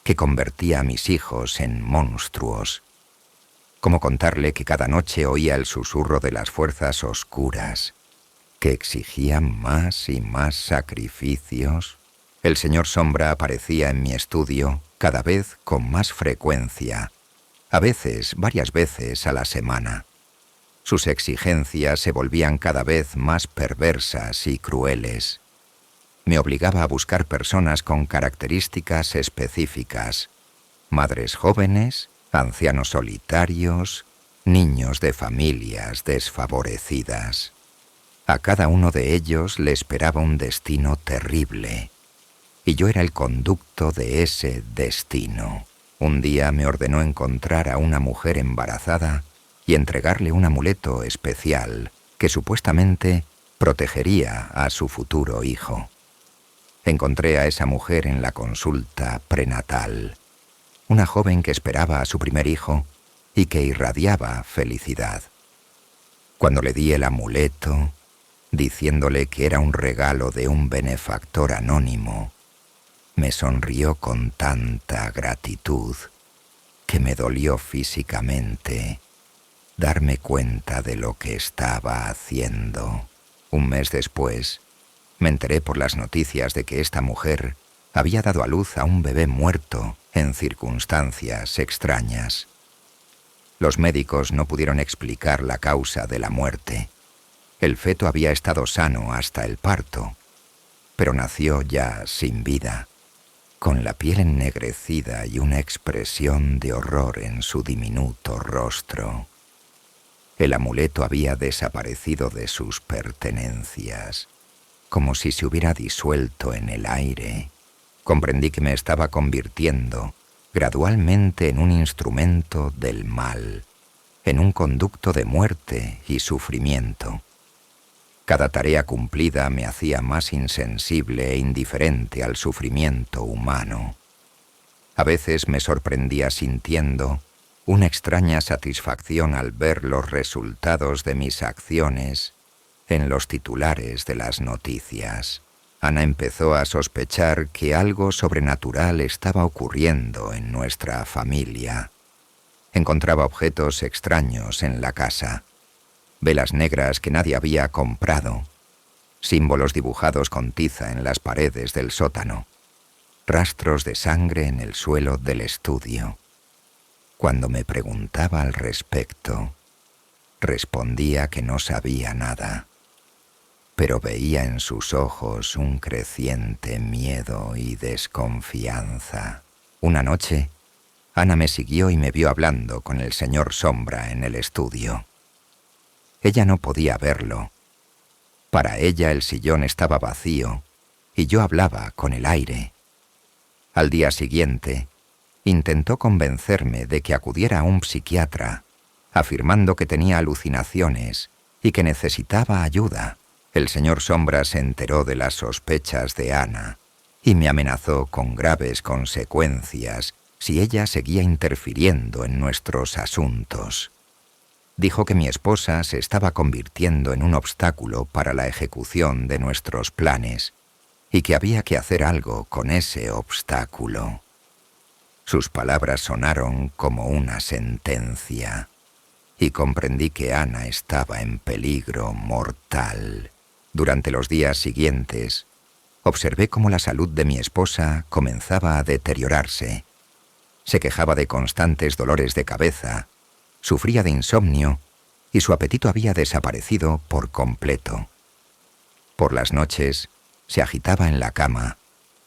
que convertía a mis hijos en monstruos? ¿Cómo contarle que cada noche oía el susurro de las fuerzas oscuras, que exigían más y más sacrificios? El señor Sombra aparecía en mi estudio cada vez con más frecuencia, a veces varias veces a la semana. Sus exigencias se volvían cada vez más perversas y crueles. Me obligaba a buscar personas con características específicas: madres jóvenes, ancianos solitarios, niños de familias desfavorecidas. A cada uno de ellos le esperaba un destino terrible, y yo era el conducto de ese destino. Un día me ordenó encontrar a una mujer embarazada y entregarle un amuleto especial que supuestamente protegería a su futuro hijo. Encontré a esa mujer en la consulta prenatal, una joven que esperaba a su primer hijo y que irradiaba felicidad. Cuando le di el amuleto, diciéndole que era un regalo de un benefactor anónimo, me sonrió con tanta gratitud que me dolió físicamente darme cuenta de lo que estaba haciendo. Un mes después, me enteré por las noticias de que esta mujer había dado a luz a un bebé muerto en circunstancias extrañas. Los médicos no pudieron explicar la causa de la muerte. El feto había estado sano hasta el parto, pero nació ya sin vida, con la piel ennegrecida y una expresión de horror en su diminuto rostro. El amuleto había desaparecido de sus pertenencias, como si se hubiera disuelto en el aire. Comprendí que me estaba convirtiendo gradualmente en un instrumento del mal, en un conducto de muerte y sufrimiento. Cada tarea cumplida me hacía más insensible e indiferente al sufrimiento humano. A veces me sorprendía sintiendo una extraña satisfacción al ver los resultados de mis acciones en los titulares de las noticias. Ana empezó a sospechar que algo sobrenatural estaba ocurriendo en nuestra familia. Encontraba objetos extraños en la casa, velas negras que nadie había comprado, símbolos dibujados con tiza en las paredes del sótano, rastros de sangre en el suelo del estudio. Cuando me preguntaba al respecto, respondía que no sabía nada, pero veía en sus ojos un creciente miedo y desconfianza. Una noche, Ana me siguió y me vio hablando con el señor Sombra en el estudio. Ella no podía verlo. Para ella el sillón estaba vacío y yo hablaba con el aire. Al día siguiente, intentó convencerme de que acudiera a un psiquiatra, afirmando que tenía alucinaciones y que necesitaba ayuda. El señor Sombra se enteró de las sospechas de Ana y me amenazó con graves consecuencias si ella seguía interfiriendo en nuestros asuntos. Dijo que mi esposa se estaba convirtiendo en un obstáculo para la ejecución de nuestros planes y que había que hacer algo con ese obstáculo. Sus palabras sonaron como una sentencia y comprendí que Ana estaba en peligro mortal. Durante los días siguientes, observé cómo la salud de mi esposa comenzaba a deteriorarse. Se quejaba de constantes dolores de cabeza, sufría de insomnio y su apetito había desaparecido por completo. Por las noches se agitaba en la cama,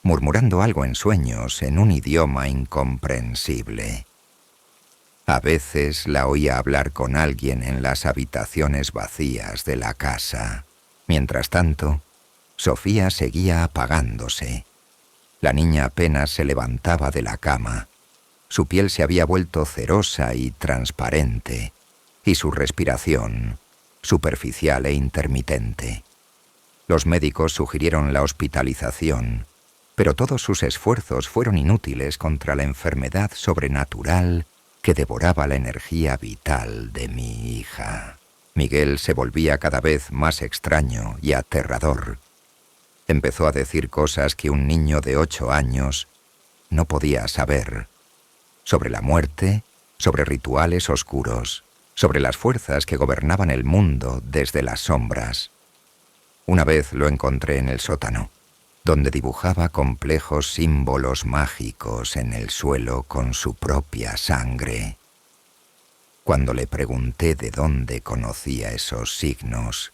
murmurando algo en sueños en un idioma incomprensible. A veces la oía hablar con alguien en las habitaciones vacías de la casa. Mientras tanto, Sofía seguía apagándose. La niña apenas se levantaba de la cama. Su piel se había vuelto cerosa y transparente, y su respiración, superficial e intermitente. Los médicos sugirieron la hospitalización, pero todos sus esfuerzos fueron inútiles contra la enfermedad sobrenatural que devoraba la energía vital de mi hija. Miguel se volvía cada vez más extraño y aterrador. Empezó a decir cosas que un niño de 8 años no podía saber. Sobre la muerte, sobre rituales oscuros, sobre las fuerzas que gobernaban el mundo desde las sombras. Una vez lo encontré en el sótano, donde dibujaba complejos símbolos mágicos en el suelo con su propia sangre. Cuando le pregunté de dónde conocía esos signos,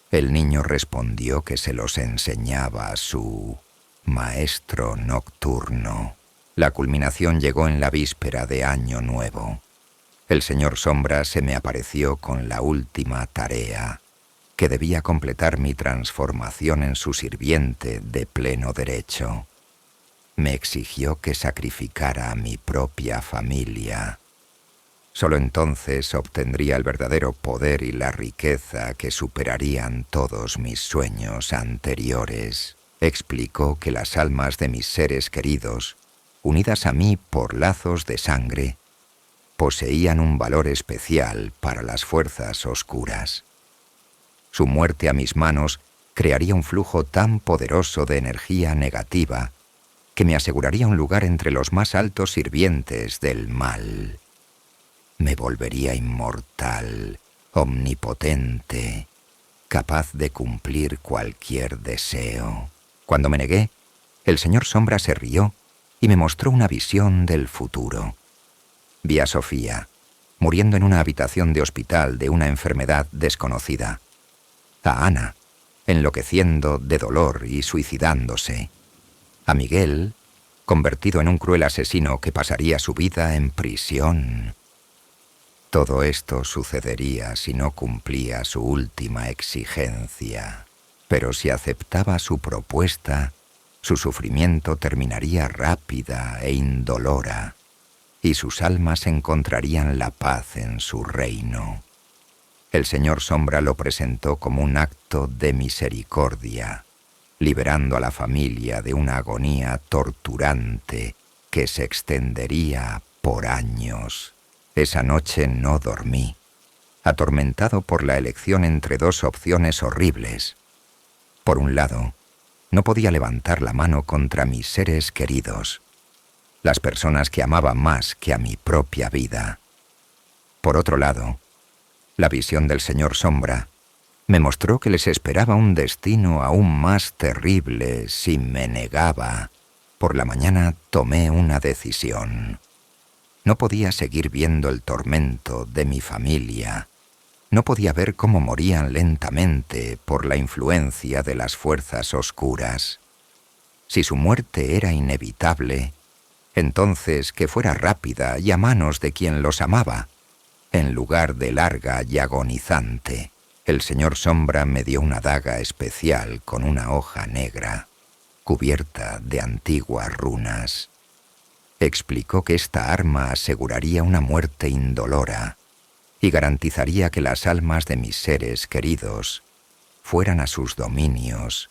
el niño respondió que se los enseñaba a su maestro nocturno. La culminación llegó en la víspera de Año Nuevo. El señor Sombra se me apareció con la última tarea, que debía completar mi transformación en su sirviente de pleno derecho. Me exigió que sacrificara a mi propia familia. Solo entonces obtendría el verdadero poder y la riqueza que superarían todos mis sueños anteriores. Explicó que las almas de mis seres queridos, unidas a mí por lazos de sangre, poseían un valor especial para las fuerzas oscuras. Su muerte a mis manos crearía un flujo tan poderoso de energía negativa que me aseguraría un lugar entre los más altos sirvientes del mal. Me volvería inmortal, omnipotente, capaz de cumplir cualquier deseo. Cuando me negué, el señor Sombra se rió y me mostró una visión del futuro. Vi a Sofía, muriendo en una habitación de hospital de una enfermedad desconocida. A Ana, enloqueciendo de dolor y suicidándose. A Miguel, convertido en un cruel asesino que pasaría su vida en prisión. Todo esto sucedería si no cumplía su última exigencia. Pero si aceptaba su propuesta, su sufrimiento terminaría rápida e indolora, y sus almas encontrarían la paz en su reino. El señor Sombra lo presentó como un acto de misericordia, liberando a la familia de una agonía torturante que se extendería por años. Esa noche no dormí, atormentado por la elección entre dos opciones horribles. Por un lado, No podía levantar la mano contra mis seres queridos, las personas que amaba más que a mi propia vida. Por otro lado, la visión del señor Sombra me mostró que les esperaba un destino aún más terrible si me negaba. Por la mañana tomé una decisión. No podía seguir viendo el tormento de mi familia. No podía ver cómo morían lentamente por la influencia de las fuerzas oscuras. Si su muerte era inevitable, entonces que fuera rápida y a manos de quien los amaba, en lugar de larga y agonizante. El señor Sombra me dio una daga especial con una hoja negra, cubierta de antiguas runas. Explicó que esta arma aseguraría una muerte indolora y garantizaría que las almas de mis seres queridos fueran a sus dominios,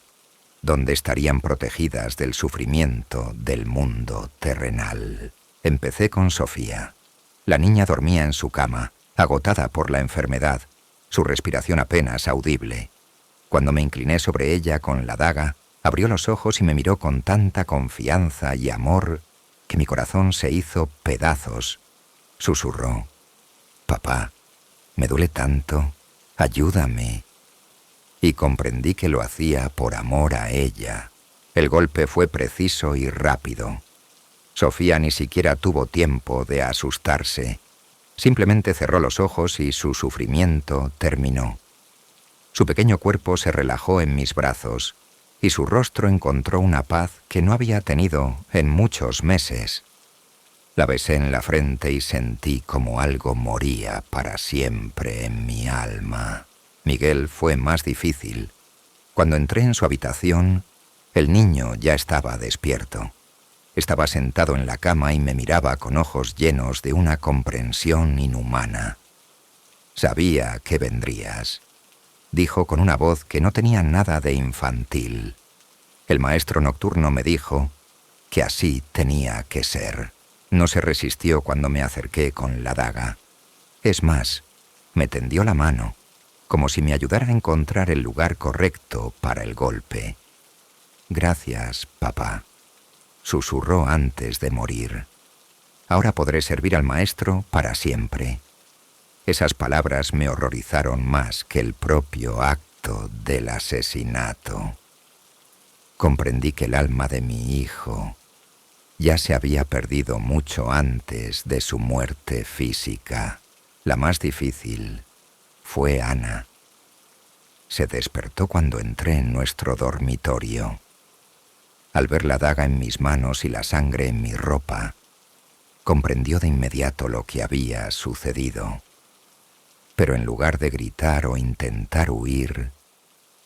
donde estarían protegidas del sufrimiento del mundo terrenal. Empecé con Sofía. La niña dormía en su cama, agotada por la enfermedad, su respiración apenas audible. Cuando me incliné sobre ella con la daga, abrió los ojos y me miró con tanta confianza y amor que mi corazón se hizo pedazos. Susurró: «Papá, me duele tanto, ayúdame». Y comprendí que lo hacía por amor a ella. El golpe fue preciso y rápido. Sofía ni siquiera tuvo tiempo de asustarse. Simplemente cerró los ojos y su sufrimiento terminó. Su pequeño cuerpo se relajó en mis brazos y su rostro encontró una paz que no había tenido en muchos meses. La besé en la frente y sentí como algo moría para siempre en mi alma. Miguel fue más difícil. Cuando entré en su habitación, el niño ya estaba despierto. Estaba sentado en la cama y me miraba con ojos llenos de una comprensión inhumana. «Sabía que vendrías», dijo con una voz que no tenía nada de infantil. El maestro nocturno me dijo que así tenía que ser. No se resistió cuando me acerqué con la daga. Es más, me tendió la mano, como si me ayudara a encontrar el lugar correcto para el golpe. «Gracias, papá», susurró antes de morir. «Ahora podré servir al maestro para siempre». Esas palabras me horrorizaron más que el propio acto del asesinato. Comprendí que el alma de mi hijo ya se había perdido mucho antes de su muerte física. La más difícil fue Ana. Se despertó cuando entré en nuestro dormitorio. Al ver la daga en mis manos y la sangre en mi ropa, comprendió de inmediato lo que había sucedido. Pero en lugar de gritar o intentar huir,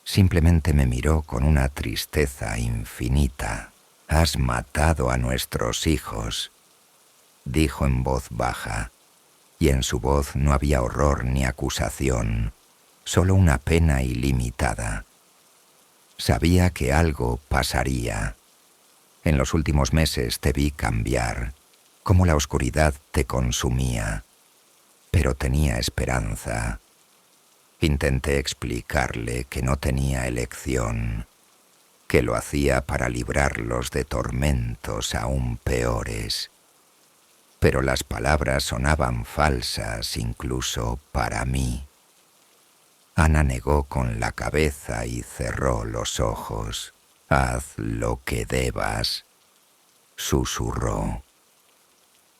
simplemente me miró con una tristeza infinita. «Has matado a nuestros hijos», dijo en voz baja, y en su voz no había horror ni acusación, solo una pena ilimitada. Sabía que algo pasaría. En los últimos meses te vi cambiar, cómo la oscuridad te consumía, pero tenía esperanza. Intenté explicarle que no tenía elección, que lo hacía para librarlos de tormentos aún peores. Pero las palabras sonaban falsas incluso para mí. Ana negó con la cabeza y cerró los ojos. «Haz lo que debas», susurró.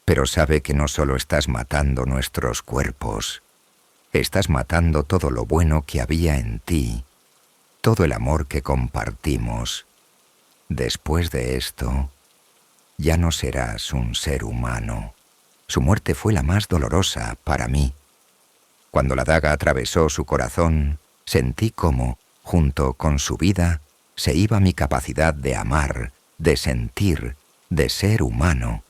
«Pero sabe que no solo estás matando nuestros cuerpos, estás matando todo lo bueno que había en ti, todo el amor que compartimos. Después de esto, ya no serás un ser humano». Su muerte fue la más dolorosa para mí. Cuando la daga atravesó su corazón, sentí cómo, junto con su vida, se iba mi capacidad de amar, de sentir, de ser humano.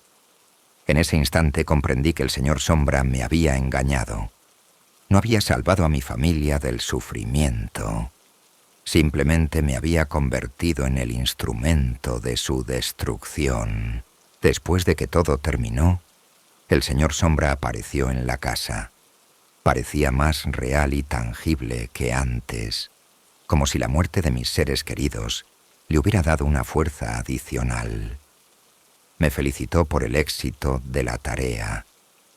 En ese instante comprendí que el señor Sombra me había engañado. No había salvado a mi familia del sufrimiento. Simplemente me había convertido en el instrumento de su destrucción. Después de que todo terminó, el señor Sombra apareció en la casa. Parecía más real y tangible que antes, como si la muerte de mis seres queridos le hubiera dado una fuerza adicional. Me felicitó por el éxito de la tarea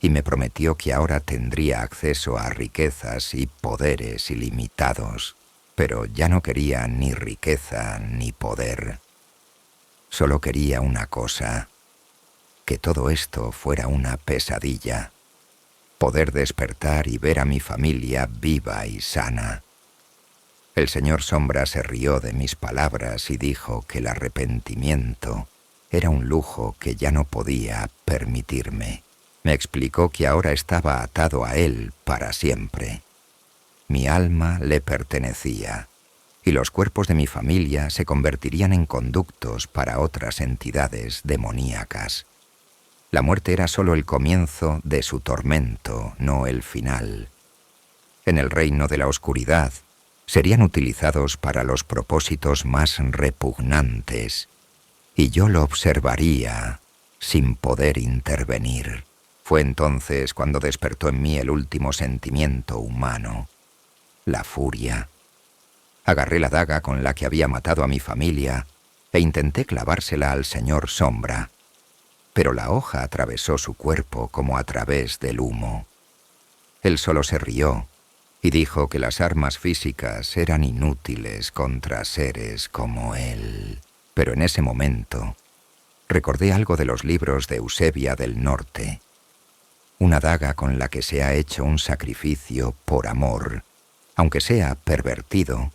y me prometió que ahora tendría acceso a riquezas y poderes ilimitados, pero ya no quería ni riqueza ni poder. Solo quería una cosa: que todo esto fuera una pesadilla, poder despertar y ver a mi familia viva y sana. El señor Sombra se rió de mis palabras y dijo que el arrepentimiento era un lujo que ya no podía permitirme. Me explicó que ahora estaba atado a él para siempre. Mi alma le pertenecía, y los cuerpos de mi familia se convertirían en conductos para otras entidades demoníacas. La muerte era solo el comienzo de su tormento, no el final. En el reino de la oscuridad serían utilizados para los propósitos más repugnantes, y yo lo observaría sin poder intervenir. Fue entonces cuando despertó en mí el último sentimiento humano: la furia. Agarré la daga con la que había matado a mi familia e intenté clavársela al señor Sombra, pero la hoja atravesó su cuerpo como a través del humo. Él solo se rió y dijo que las armas físicas eran inútiles contra seres como él. Pero en ese momento recordé algo de los libros de Eusebia del Norte: una daga con la que se ha hecho un sacrificio por amor, aunque sea pervertido,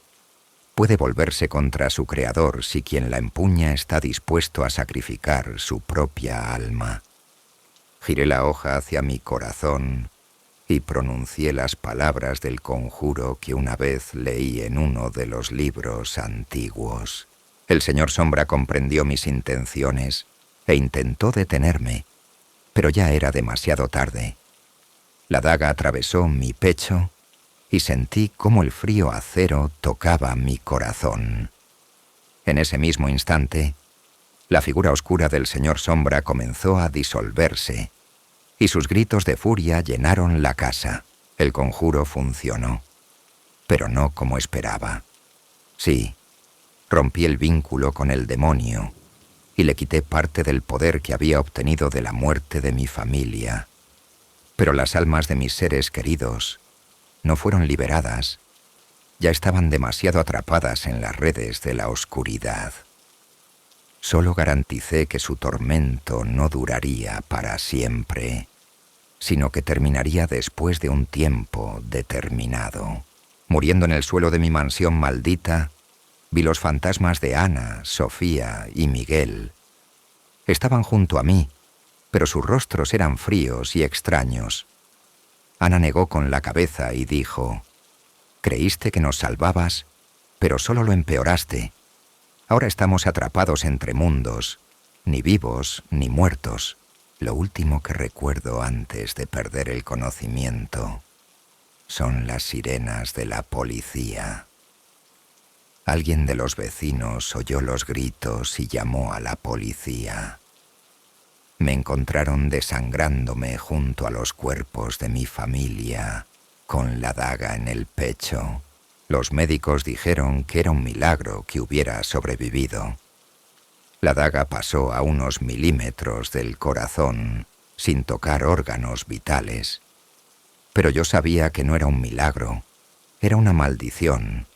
puede volverse contra su creador si quien la empuña está dispuesto a sacrificar su propia alma. Giré la hoja hacia mi corazón y pronuncié las palabras del conjuro que una vez leí en uno de los libros antiguos. El señor Sombra comprendió mis intenciones e intentó detenerme, pero ya era demasiado tarde. La daga atravesó mi pecho y sentí cómo el frío acero tocaba mi corazón. En ese mismo instante, la figura oscura del señor Sombra comenzó a disolverse, y sus gritos de furia llenaron la casa. El conjuro funcionó, pero no como esperaba. Sí, rompí el vínculo con el demonio y le quité parte del poder que había obtenido de la muerte de mi familia. Pero las almas de mis seres queridos no fueron liberadas. Ya estaban demasiado atrapadas en las redes de la oscuridad. Solo garanticé que su tormento no duraría para siempre, sino que terminaría después de un tiempo determinado. Muriendo en el suelo de mi mansión maldita, vi los fantasmas de Ana, Sofía y Miguel. Estaban junto a mí, pero sus rostros eran fríos y extraños. Ana negó con la cabeza y dijo: «Creíste que nos salvabas, pero solo lo empeoraste. Ahora estamos atrapados entre mundos, ni vivos ni muertos». Lo último que recuerdo antes de perder el conocimiento son las sirenas de la policía. Alguien de los vecinos oyó los gritos y llamó a la policía. Me encontraron desangrándome junto a los cuerpos de mi familia, con la daga en el pecho. Los médicos dijeron que era un milagro que hubiera sobrevivido. La daga pasó a unos milímetros del corazón, sin tocar órganos vitales. Pero yo sabía que no era un milagro, era una maldición.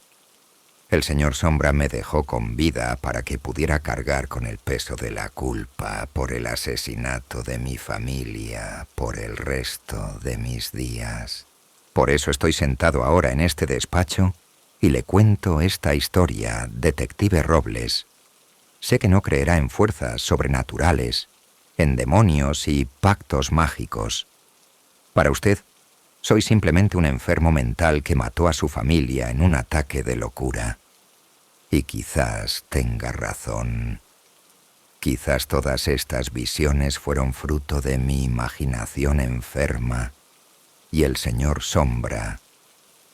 El señor Sombra me dejó con vida para que pudiera cargar con el peso de la culpa por el asesinato de mi familia por el resto de mis días. Por eso estoy sentado ahora en este despacho y le cuento esta historia, detective Robles. Sé que no creerá en fuerzas sobrenaturales, en demonios y pactos mágicos. Para usted, soy simplemente un enfermo mental que mató a su familia en un ataque de locura. Y quizás tenga razón. Quizás todas estas visiones fueron fruto de mi imaginación enferma y el señor Sombra,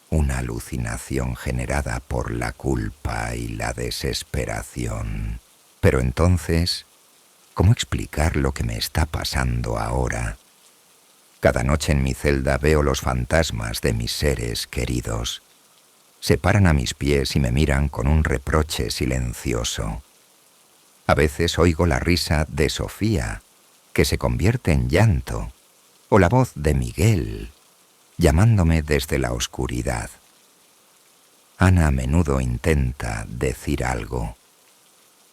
una alucinación generada por la culpa y la desesperación. Pero entonces, ¿cómo explicar lo que me está pasando ahora? Cada noche en mi celda veo los fantasmas de mis seres queridos. Se paran a mis pies y me miran con un reproche silencioso. A veces oigo la risa de Sofía, que se convierte en llanto, o la voz de Miguel, llamándome desde la oscuridad. Ana a menudo intenta decir algo,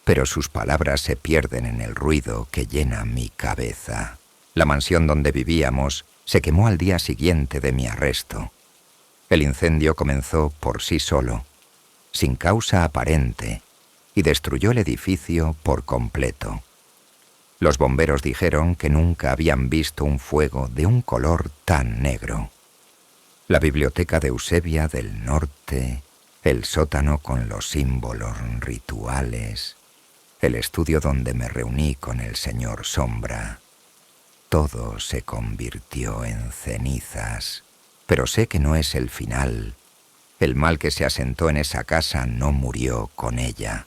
pero sus palabras se pierden en el ruido que llena mi cabeza. La mansión donde vivíamos se quemó al día siguiente de mi arresto. El incendio comenzó por sí solo, sin causa aparente, y destruyó el edificio por completo. Los bomberos dijeron que nunca habían visto un fuego de un color tan negro. La biblioteca de Eusebia del Norte, el sótano con los símbolos rituales, el estudio donde me reuní con el señor Sombra. Todo se convirtió en cenizas, pero sé que no es el final. El mal que se asentó en esa casa no murió con ella.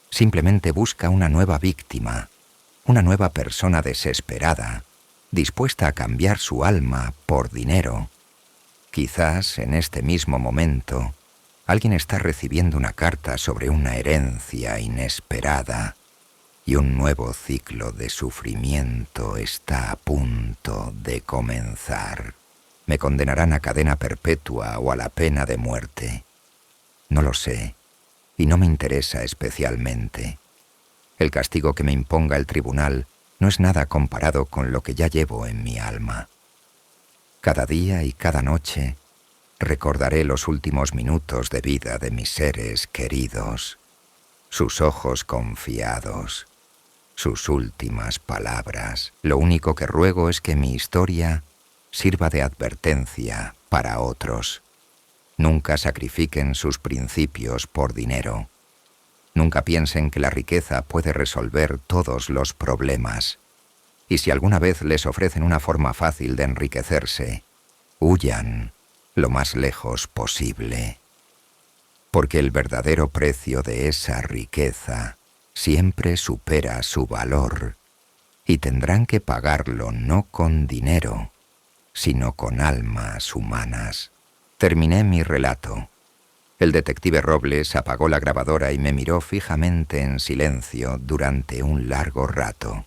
Simplemente busca una nueva víctima, una nueva persona desesperada, dispuesta a cambiar su alma por dinero. Quizás en este mismo momento alguien está recibiendo una carta sobre una herencia inesperada y un nuevo ciclo de sufrimiento está a punto de comenzar. Me condenarán a cadena perpetua o a la pena de muerte. No lo sé, y no me interesa especialmente. El castigo que me imponga el tribunal no es nada comparado con lo que ya llevo en mi alma. Cada día y cada noche recordaré los últimos minutos de vida de mis seres queridos, sus ojos confiados, sus últimas palabras. Lo único que ruego es que mi historia sirva de advertencia para otros. Nunca sacrifiquen sus principios por dinero. Nunca piensen que la riqueza puede resolver todos los problemas. Y si alguna vez les ofrecen una forma fácil de enriquecerse, huyan lo más lejos posible. Porque el verdadero precio de esa riqueza siempre supera su valor, y tendrán que pagarlo no con dinero, sino con almas humanas. Terminé mi relato. El detective Robles apagó la grabadora y me miró fijamente en silencio durante un largo rato.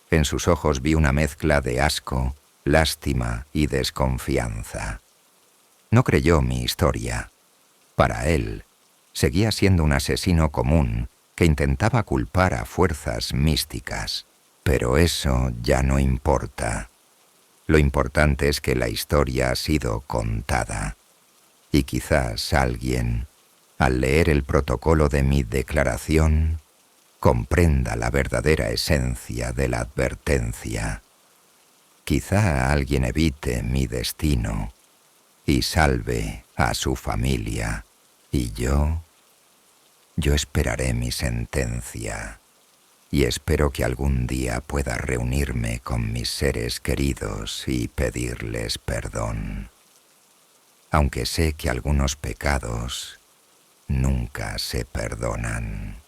En sus ojos vi una mezcla de asco, lástima y desconfianza. No creyó mi historia. Para él, seguía siendo un asesino común que intentaba culpar a fuerzas místicas. Pero eso ya no importa. Lo importante es que la historia ha sido contada. Y quizás alguien, al leer el protocolo de mi declaración, comprenda la verdadera esencia de la advertencia. Quizá alguien evite mi destino y salve a su familia, y yo esperaré mi sentencia, y espero que algún día pueda reunirme con mis seres queridos y pedirles perdón. Aunque sé que algunos pecados nunca se perdonan.